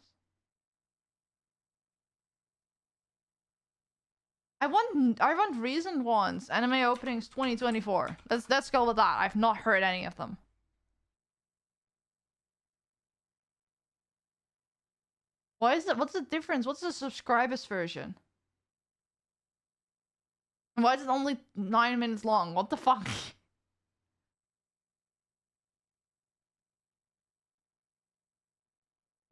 I want recent ones. Anime openings 2024. Let's go with that. I've not heard any of them. Why is it? What's the difference? What's the subscribers version? Why is it only 9 minutes long? What the fuck?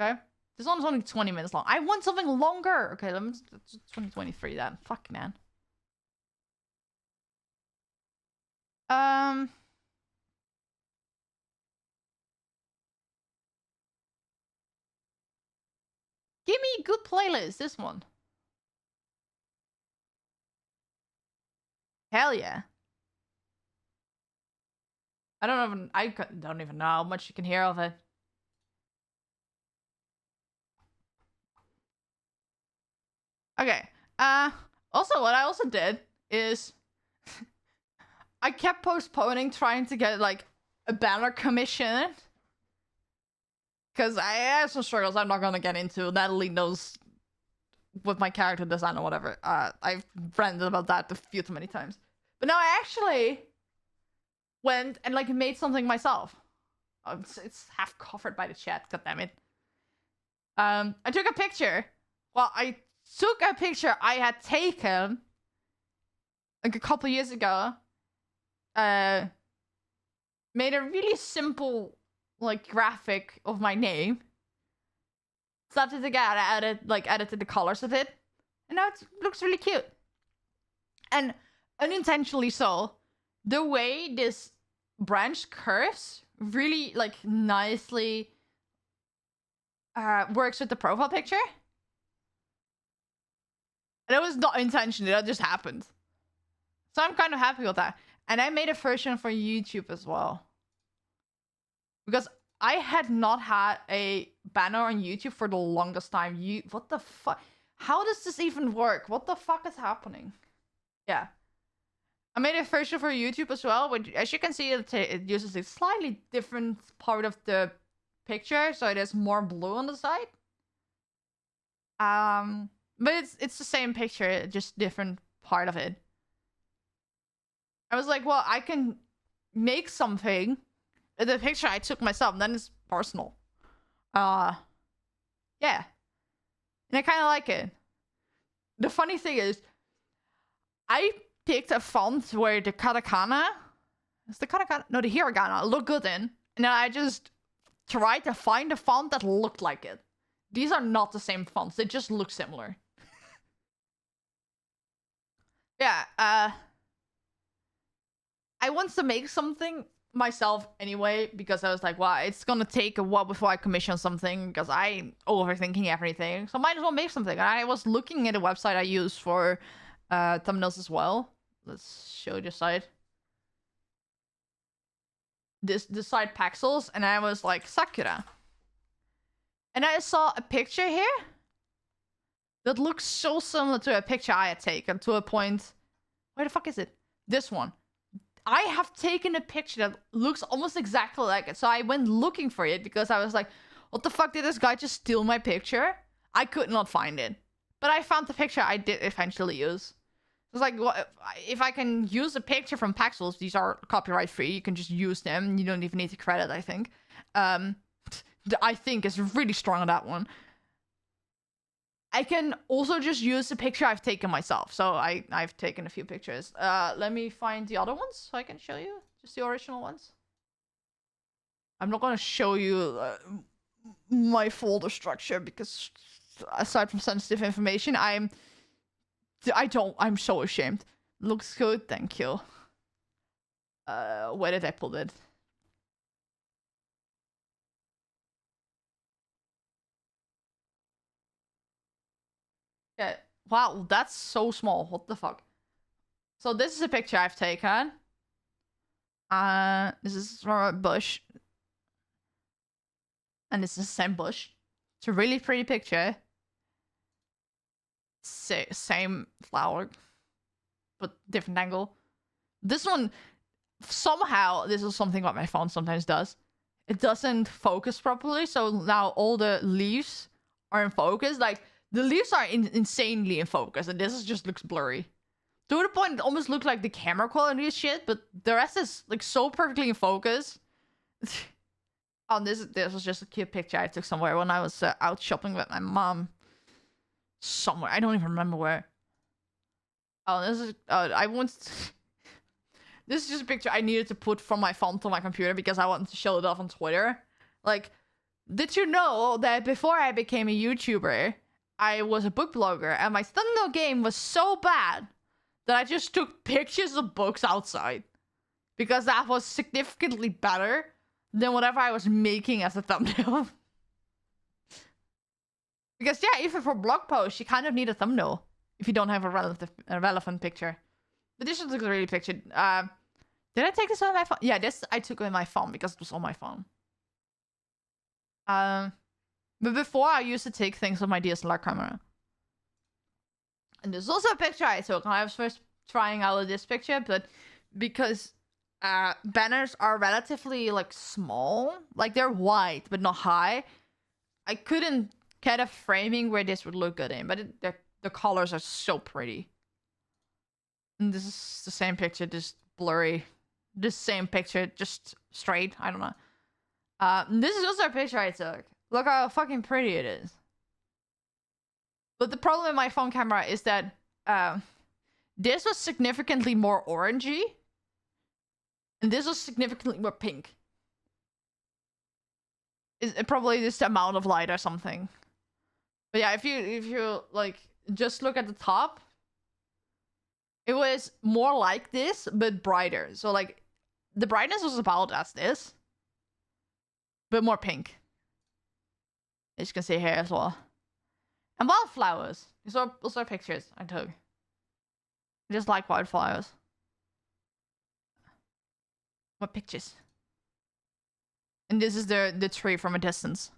Okay. This one's only 20 minutes long. I want something longer. Okay, let me 2023 then. Fuck, man. Give me a good playlist. This one. Hell yeah. I don't even know how much you can hear of it. Okay. Also, what I also did is I kept postponing trying to get like a banner commissioned. Because I had some struggles I'm not gonna get into. Natalie knows with my character design or whatever. I've ranted about that a few too many times. But now I actually went and like made something myself. It's half covered by the chat, goddammit. I took a picture. Well, I took a picture I had taken like a couple years ago. Made a really simple like graphic of my name. Slapped it together, edited the colors of it. And now it looks really cute. And unintentionally so, the way this branch curves really like nicely works with the profile picture. And it was not intentional, that just happened. So I'm kind of happy with that. And I made a version for YouTube as well. Because I had not had a banner on YouTube for the longest time. What the fuck? How does this even work? What the fuck is happening? Yeah. I made a version for YouTube as well, which, as you can see, it uses a slightly different part of the picture, so it is more blue on the side. But it's the same picture, just different part of it. I was like, well, I can make something. The picture I took myself, and then it's personal. Yeah. And I kind of like it. The funny thing is, I picked a font where the katakana, the hiragana look good in, and then I just tried to find a font that looked like it. these are not the same fonts. They just look similar. Yeah, I want to make something myself anyway, because I was like, well, it's gonna take a while before I commission something, because I'm overthinking everything. So might as well make something. And I was looking at a website I use for thumbnails as well. Let's show you the site. The site Paxels, and I was like, Sakura. And I saw a picture here that looks so similar to a picture I had taken, to a point. Where the fuck is it? This one. I have taken a picture that looks almost exactly like it. So I went looking for it because I was like, what the fuck, did this guy just steal my picture? I could not find it. But I found the picture I did eventually use. It was like, what, if I can use a picture from Paxels, these are copyright free. You can just use them. You don't even need the credit, I think. I think is really strong on that one. I can also just use the picture I've taken myself. So I've taken a few pictures. Let me find the other ones so I can show you. Just the original ones. I'm not going to show you my folder structure because aside from sensitive information, I'm so ashamed. Looks good, thank you. Where did I put it? Yeah. Wow, that's so small. What the fuck? So this is a picture I've taken. This is from a bush. And this is the same bush. It's a really pretty picture. Same flower, but different angle. This one, somehow, this is something what my phone sometimes does. It doesn't focus properly, so now all the leaves are in focus. Like, the leaves are insanely in focus, and this just looks blurry. To the point, it almost looks like the camera quality is shit, but the rest is, like, so perfectly in focus. Oh, this was just a cute picture I took somewhere when I was out shopping with my mom. Somewhere. I don't even remember where. Oh, this is... I want... This is just a picture I needed to put from my phone to my computer because I wanted to show it off on Twitter. Like, did you know that before I became a YouTuber, I was a book blogger, and my thumbnail game was so bad that I just took pictures of books outside. Because that was significantly better than whatever I was making as a thumbnail. Because, yeah, even for blog posts, you kind of need a thumbnail if you don't have a relevant picture. But this just looks really pictured. Did I take this on my phone? Yeah, this I took on my phone because it was on my phone. But before, I used to take things with my DSLR camera. And there's also a picture I took. I was first trying out this picture, but because banners are relatively, like, small. Like, they're wide, but not high. I couldn't get a framing where this would look good in, but the colors are so pretty. And this is the same picture, just blurry. This same picture, just straight. I don't know. This is also a picture I took. Look how fucking pretty it is. But the problem with my phone camera is that this was significantly more orangey. And this was significantly more pink. It probably just the amount of light or something. But yeah, if you like just look at the top, it was more like this but brighter. So like the brightness was about as this, but more pink. As you can see here as well. And wildflowers. These are also pictures I took. I just like wildflowers. More pictures. And this is the tree from a distance.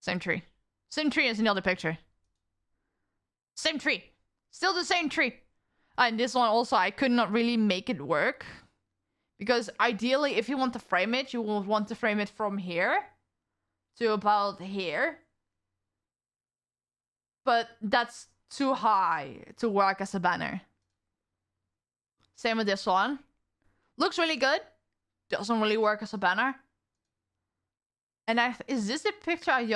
Same tree. Same tree as in the other picture. Same tree. Still the same tree. And this one also, I could not really make it work. Because ideally, if you want to frame it, you will want to frame it from here to about here. But that's too high to work as a banner. Same with this one. Looks really good. Doesn't really work as a banner. And is this the picture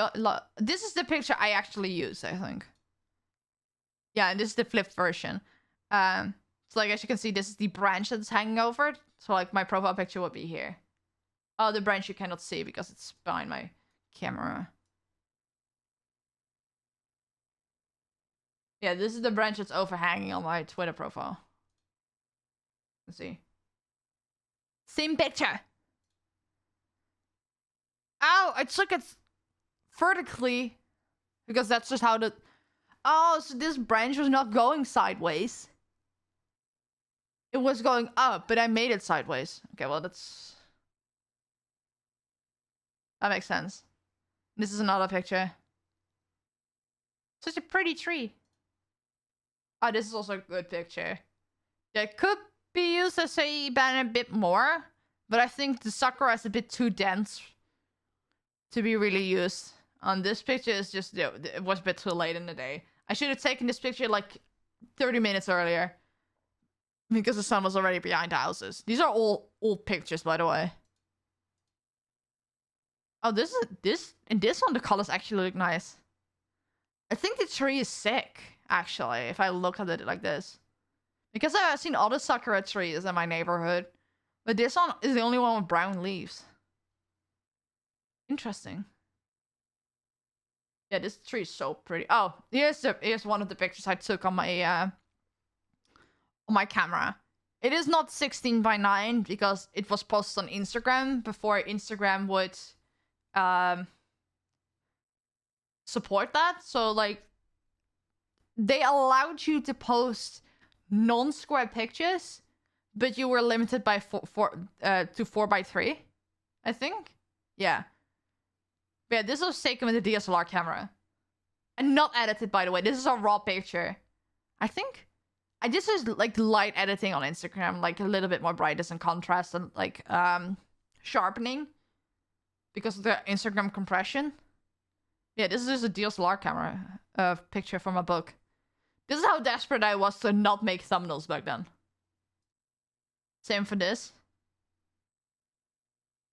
this is the picture I actually use, I think. Yeah, and this is the flipped version. So like, as you can see, this is the branch that's hanging over it. So like, my profile picture would be here. Oh, the branch you cannot see because it's behind my camera. Yeah, this is the branch that's overhanging on my Twitter profile. Let's see. Same picture. Ow, I took it vertically. Because that's just how the... Oh, so this branch was not going sideways. It was going up, but I made it sideways. Okay, well, that's... That makes sense. This is another picture. Such a pretty tree. Oh, this is also a good picture. That could be used as a banner a bit more, but I think the sakura is a bit too dense to be really used. On this picture is just, it was a bit too late in the day. I should have taken this picture like 30 minutes earlier. Because the sun was already behind the houses. These are all old pictures, by the way. Oh, this one, the colors actually look nice. I think the tree is sick, actually, if I look at it like this. Because I've seen other sakura trees in my neighborhood. But this one is the only one with brown leaves. Interesting. Yeah, this tree is so pretty. Oh, here's one of the pictures I took on my camera. It is not 16:9 because it was posted on Instagram before Instagram would support that. So like they allowed you to post non-square pictures, but you were limited by to 4:3, I think. Yeah. But yeah, this was taken with a DSLR camera. And not edited, by the way. This is a raw picture. I think. This is like light editing on Instagram, like a little bit more brightness and contrast and like sharpening because of the Instagram compression. Yeah, this is just a DSLR camera picture from a book. This is how desperate I was to not make thumbnails back then. Same for this.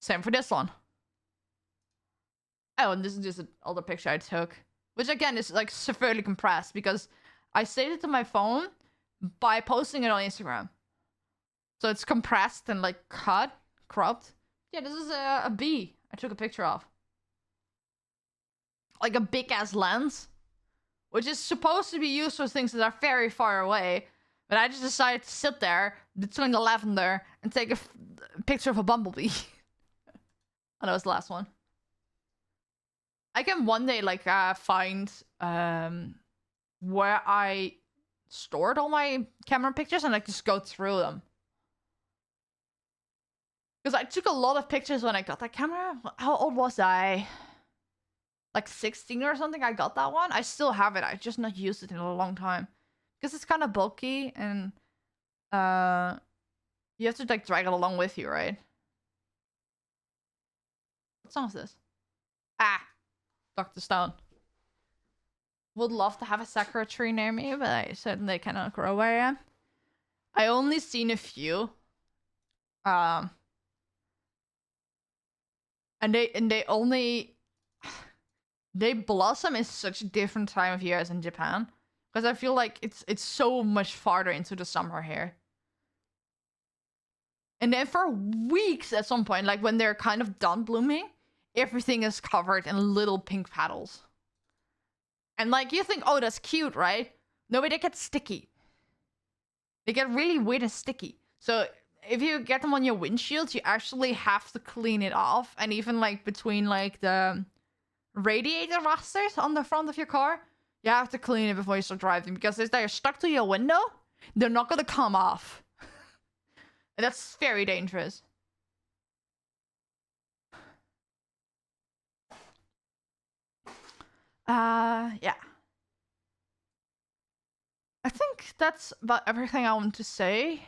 Same for this one. Oh, and this is just another picture I took, which again is like severely compressed because I saved it to my phone by posting it on Instagram. So it's compressed and like cropped. Yeah, this is a bee I took a picture of. Like a big ass lens, which is supposed to be used for things that are very far away. But I just decided to sit there between the lavender and take a picture of a bumblebee. And that was the last one. I can one day like find where I stored all my camera pictures and like just go through them. Because I took a lot of pictures when I got that camera. How old was I? Like 16 or something I got that one. I still have it. I just not used it in a long time. Because it's kind of bulky and you have to like drag it along with you, right? What song is this? Ah! Dr. Stone. Would love to have a sakura tree near me, but I certainly cannot grow where I am. I only seen a few. And they only... They blossom in such a different time of year as in Japan. Because I feel like it's so much farther into the summer here. And then for weeks at some point, like when they're kind of done blooming, everything is covered in little pink petals. And like you think, oh, that's cute, right? No, but they get sticky. They get really weird and sticky. So if you get them on your windshield, you actually have to clean it off. And even like between like the radiator rusters on the front of your car, you have to clean it before you start driving. Because if they're stuck to your window, they're not going to come off. And that's very dangerous. Yeah. I think that's about everything I want to say.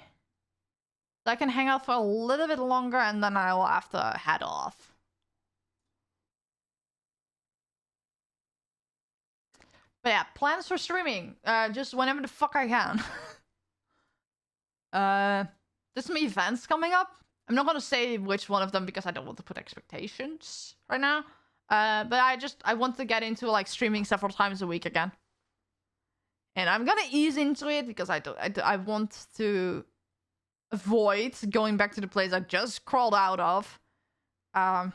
I can hang out for a little bit longer and then I will have to head off. But yeah, plans for streaming. Just whenever the fuck I can. There's some events coming up. I'm not gonna say which one of them because I don't want to put expectations right now. But I want to get into like streaming several times a week again. And I'm gonna ease into it because I want to avoid going back to the place I just crawled out of. And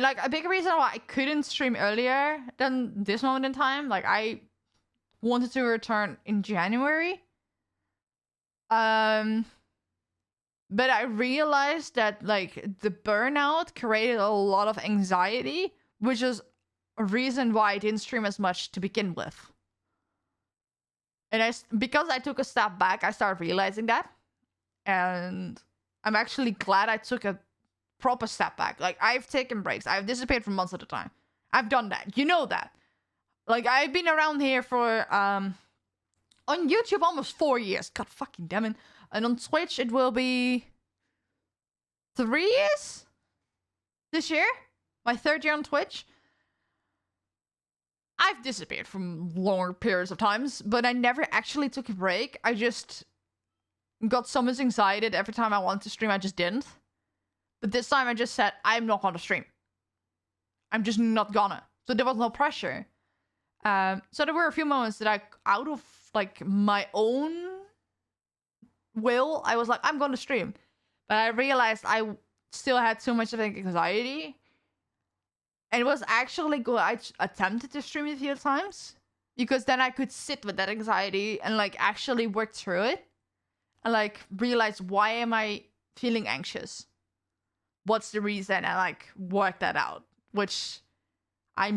like a big reason why I couldn't stream earlier than this moment in time, like I wanted to return in January. But I realized that like the burnout created a lot of anxiety, which is a reason why I didn't stream as much to begin with. And because I took a step back, I started realizing that. And I'm actually glad I took a proper step back. Like, I've taken breaks. I've disappeared for months at a time. I've done that. You know that. Like, I've been around here for, on YouTube, almost 4 years. God fucking damn it. And on Twitch, it will be 3 years this year. My 3rd year on Twitch. I've disappeared from longer periods of times, but I never actually took a break. I just got so much anxiety that every time I wanted to stream, I just didn't. But this time I just said, I'm not gonna stream. I'm just not gonna. So there was no pressure. So there were a few moments that I, out of like my own will, I was like, I'm gonna stream. But I realized I still had too much of anxiety. And it was actually good. I attempted to stream it a few times. Because then I could sit with that anxiety and like actually work through it. And like realize, why am I feeling anxious? What's the reason? And like work that out. Which I've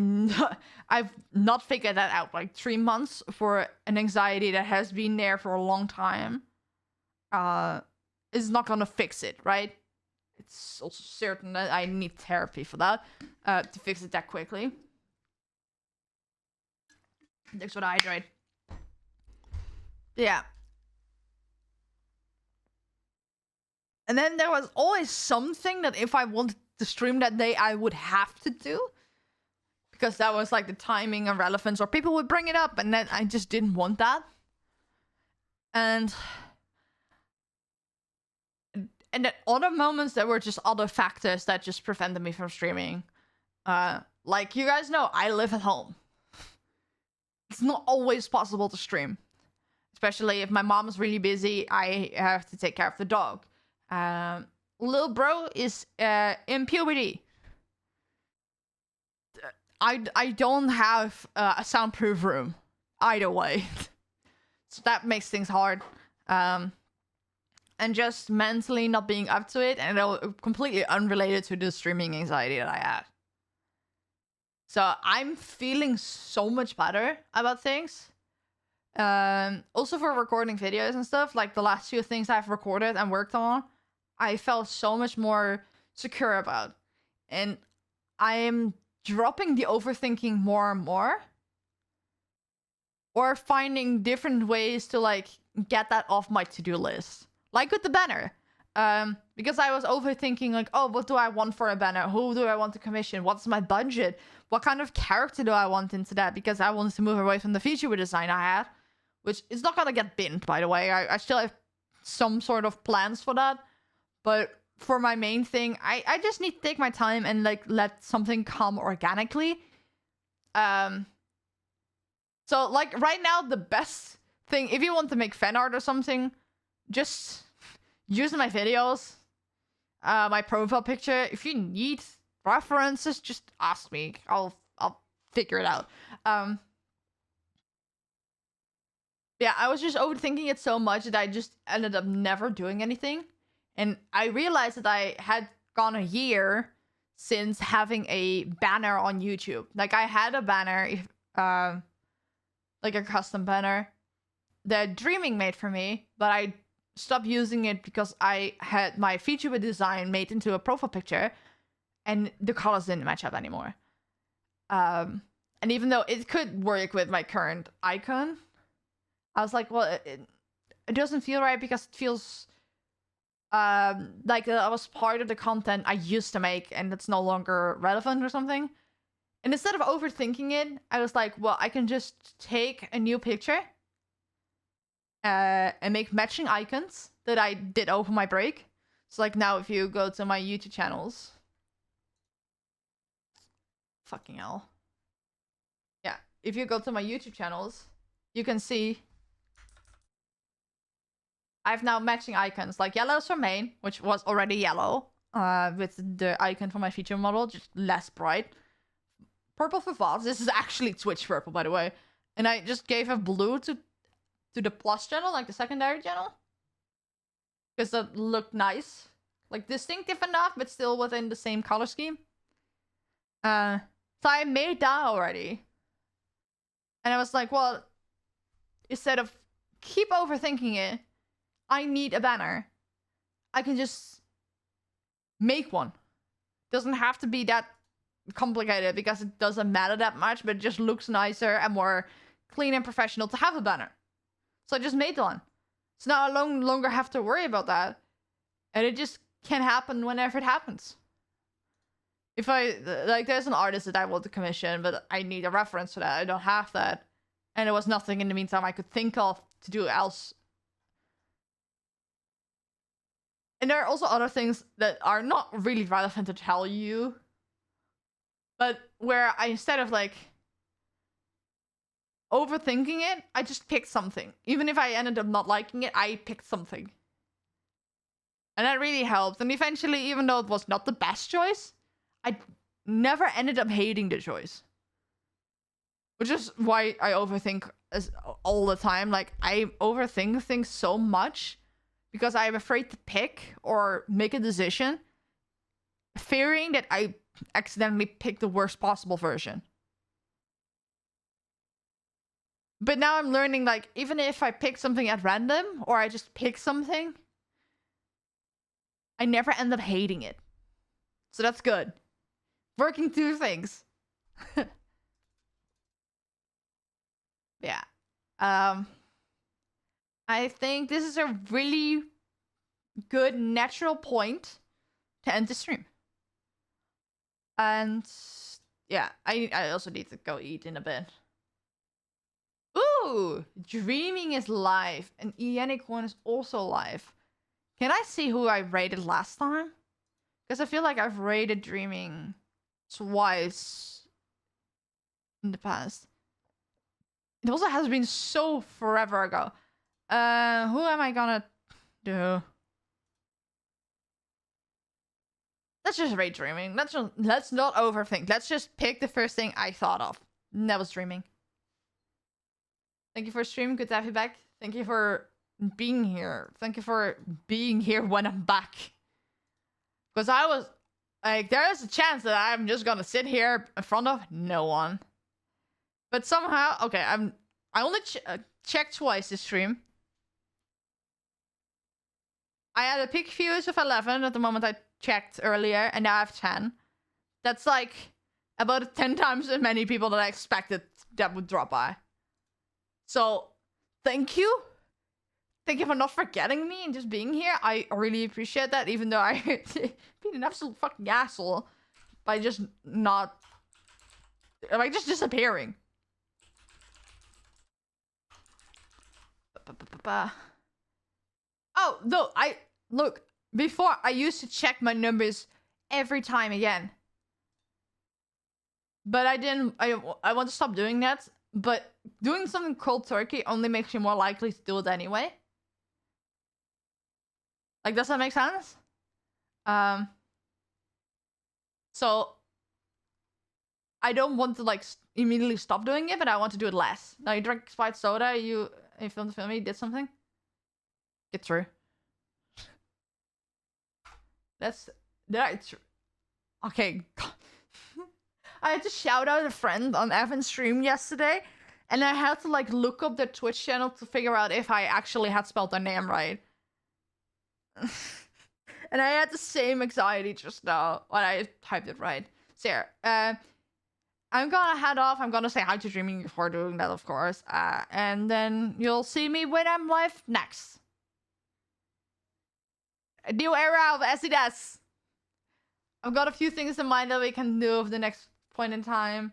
not figured that out. Like 3 months for an anxiety that has been there for a long time. Is not gonna fix it, right? It's also certain that I need therapy for that. To fix it that quickly. Thanks for the hydrate. Yeah. And then there was always something that if I wanted to stream that day, I would have to do. Because that was like the timing and relevance, or people would bring it up, and then I just didn't want that. And at other moments, there were just other factors that just prevented me from streaming. Like you guys know, I live at home. It's not always possible to stream. Especially if my mom is really busy, I have to take care of the dog. Little bro is in puberty. I don't have a soundproof room either way. So that makes things hard. And just mentally not being up to it, and completely unrelated to the streaming anxiety that I had. So I'm feeling so much better about things. Also for recording videos and stuff, like the last few things I've recorded and worked on, I felt so much more secure about. And I am dropping the overthinking more and more. Or finding different ways to like get that off my to-do list. Like with the banner. Because I was overthinking like, oh, what do I want for a banner? Who do I want to commission? What's my budget? What kind of character do I want into that? Because I wanted to move away from the feature design I had. Which is not gonna get binned, by the way. I still have some sort of plans for that. But for my main thing, I just need to take my time and like let something come organically. So like right now, the best thing, if you want to make fan art or something, just use my videos, my profile picture. If you need references, just ask me. I'll figure it out. Yeah, I was just overthinking it so much that I just ended up never doing anything. And I realized that I had gone a year since having a banner on YouTube. Like I had a banner, like a custom banner that Dreaming made for me, but I stopped using it because I had my feature design made into a profile picture and the colors didn't match up anymore. And even though it could work with my current icon, I was like, well, it doesn't feel right because it feels like I was part of the content I used to make and it's no longer relevant or something. And instead of overthinking it, I was like, well, I can just take a new picture and make matching icons that I did over my break. So like now if you go to my YouTube channels, fucking hell. Yeah, if you go to my YouTube channels, you can see I've now matching icons. Like yellow is for main, which was already yellow, with the icon for my feature model, just less bright. Purple for VODs. This is actually Twitch purple, by the way. And I just gave a blue to the plus channel, like the secondary channel. Because that looked nice. Like distinctive enough, but still within the same color scheme. So I made that already. And I was like, well, instead of keep overthinking it, I need a banner. I can just make one. Doesn't have to be that complicated because it doesn't matter that much, but it just looks nicer and more clean and professional to have a banner. So I just made one. So now I no longer have to worry about that. And it just can happen whenever it happens. If I, like, there's an artist that I want to commission, but I need a reference for that. I don't have that. And there was nothing in the meantime I could think of to do else. And there are also other things that are not really relevant to tell you. But where I, instead of like overthinking it, I just picked something. Even if I ended up not liking it, I picked something. And that really helped. And eventually, even though it was not the best choice, I never ended up hating the choice. Which is why I overthink all the time. Like, I overthink things so much because I'm afraid to pick or make a decision, fearing that I accidentally pick the worst possible version. But now I'm learning, like, even if I pick something at random or I just pick something, I never end up hating it. So that's good. Working through things. Yeah. I think this is a really good natural point to end the stream. And yeah, I also need to go eat in a bit. Ooh, Dreaming is live and Ianic One is also live. Can I see who I rated last time? Because I feel like I've rated Dreaming twice in the past. It also has been so forever ago. Who am I gonna do? Let's just rate Dreaming. Let's not overthink. Let's just pick the first thing I thought of. And that was Dreaming. Thank you for streaming. Good to have you back. Thank you for being here. Thank you for being here when I'm back. Because I was like, there is a chance that I'm just gonna sit here in front of no one. But somehow, okay, I only checked twice this stream. I had a peak views of 11 at the moment I checked earlier, and now I have 10. That's like about 10 times as many people that I expected that would drop by. So, thank you. Thank you for not forgetting me and just being here. I really appreciate that, even though I been an absolute fucking asshole by just not, like, just disappearing. Oh, no, look, before I used to check my numbers every time again. But I didn't, I want to stop doing that. But doing something cold turkey only makes you more likely to do it anyway. Like, does that make sense? So I don't want to like immediately stop doing it, but I want to do it less. Now you drank spiked soda, you filmed the film, you did something? Get through. That's okay. I had to shout out a friend on Evan's stream yesterday, and I had to like look up their Twitch channel to figure out if I actually had spelled their name right. And I had the same anxiety just now when I typed it right. So yeah, I'm gonna head off. I'm gonna say hi to Dreaming before doing that, of course. And then you'll see me when I'm live next. A new era of SEDS. I've got a few things in mind that we can do over the next point in time.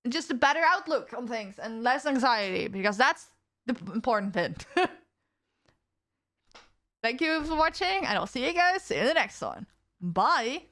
Just a better outlook on things and less anxiety, because that's the important bit. Thank you for watching, and I'll see you guys in the next one. Bye!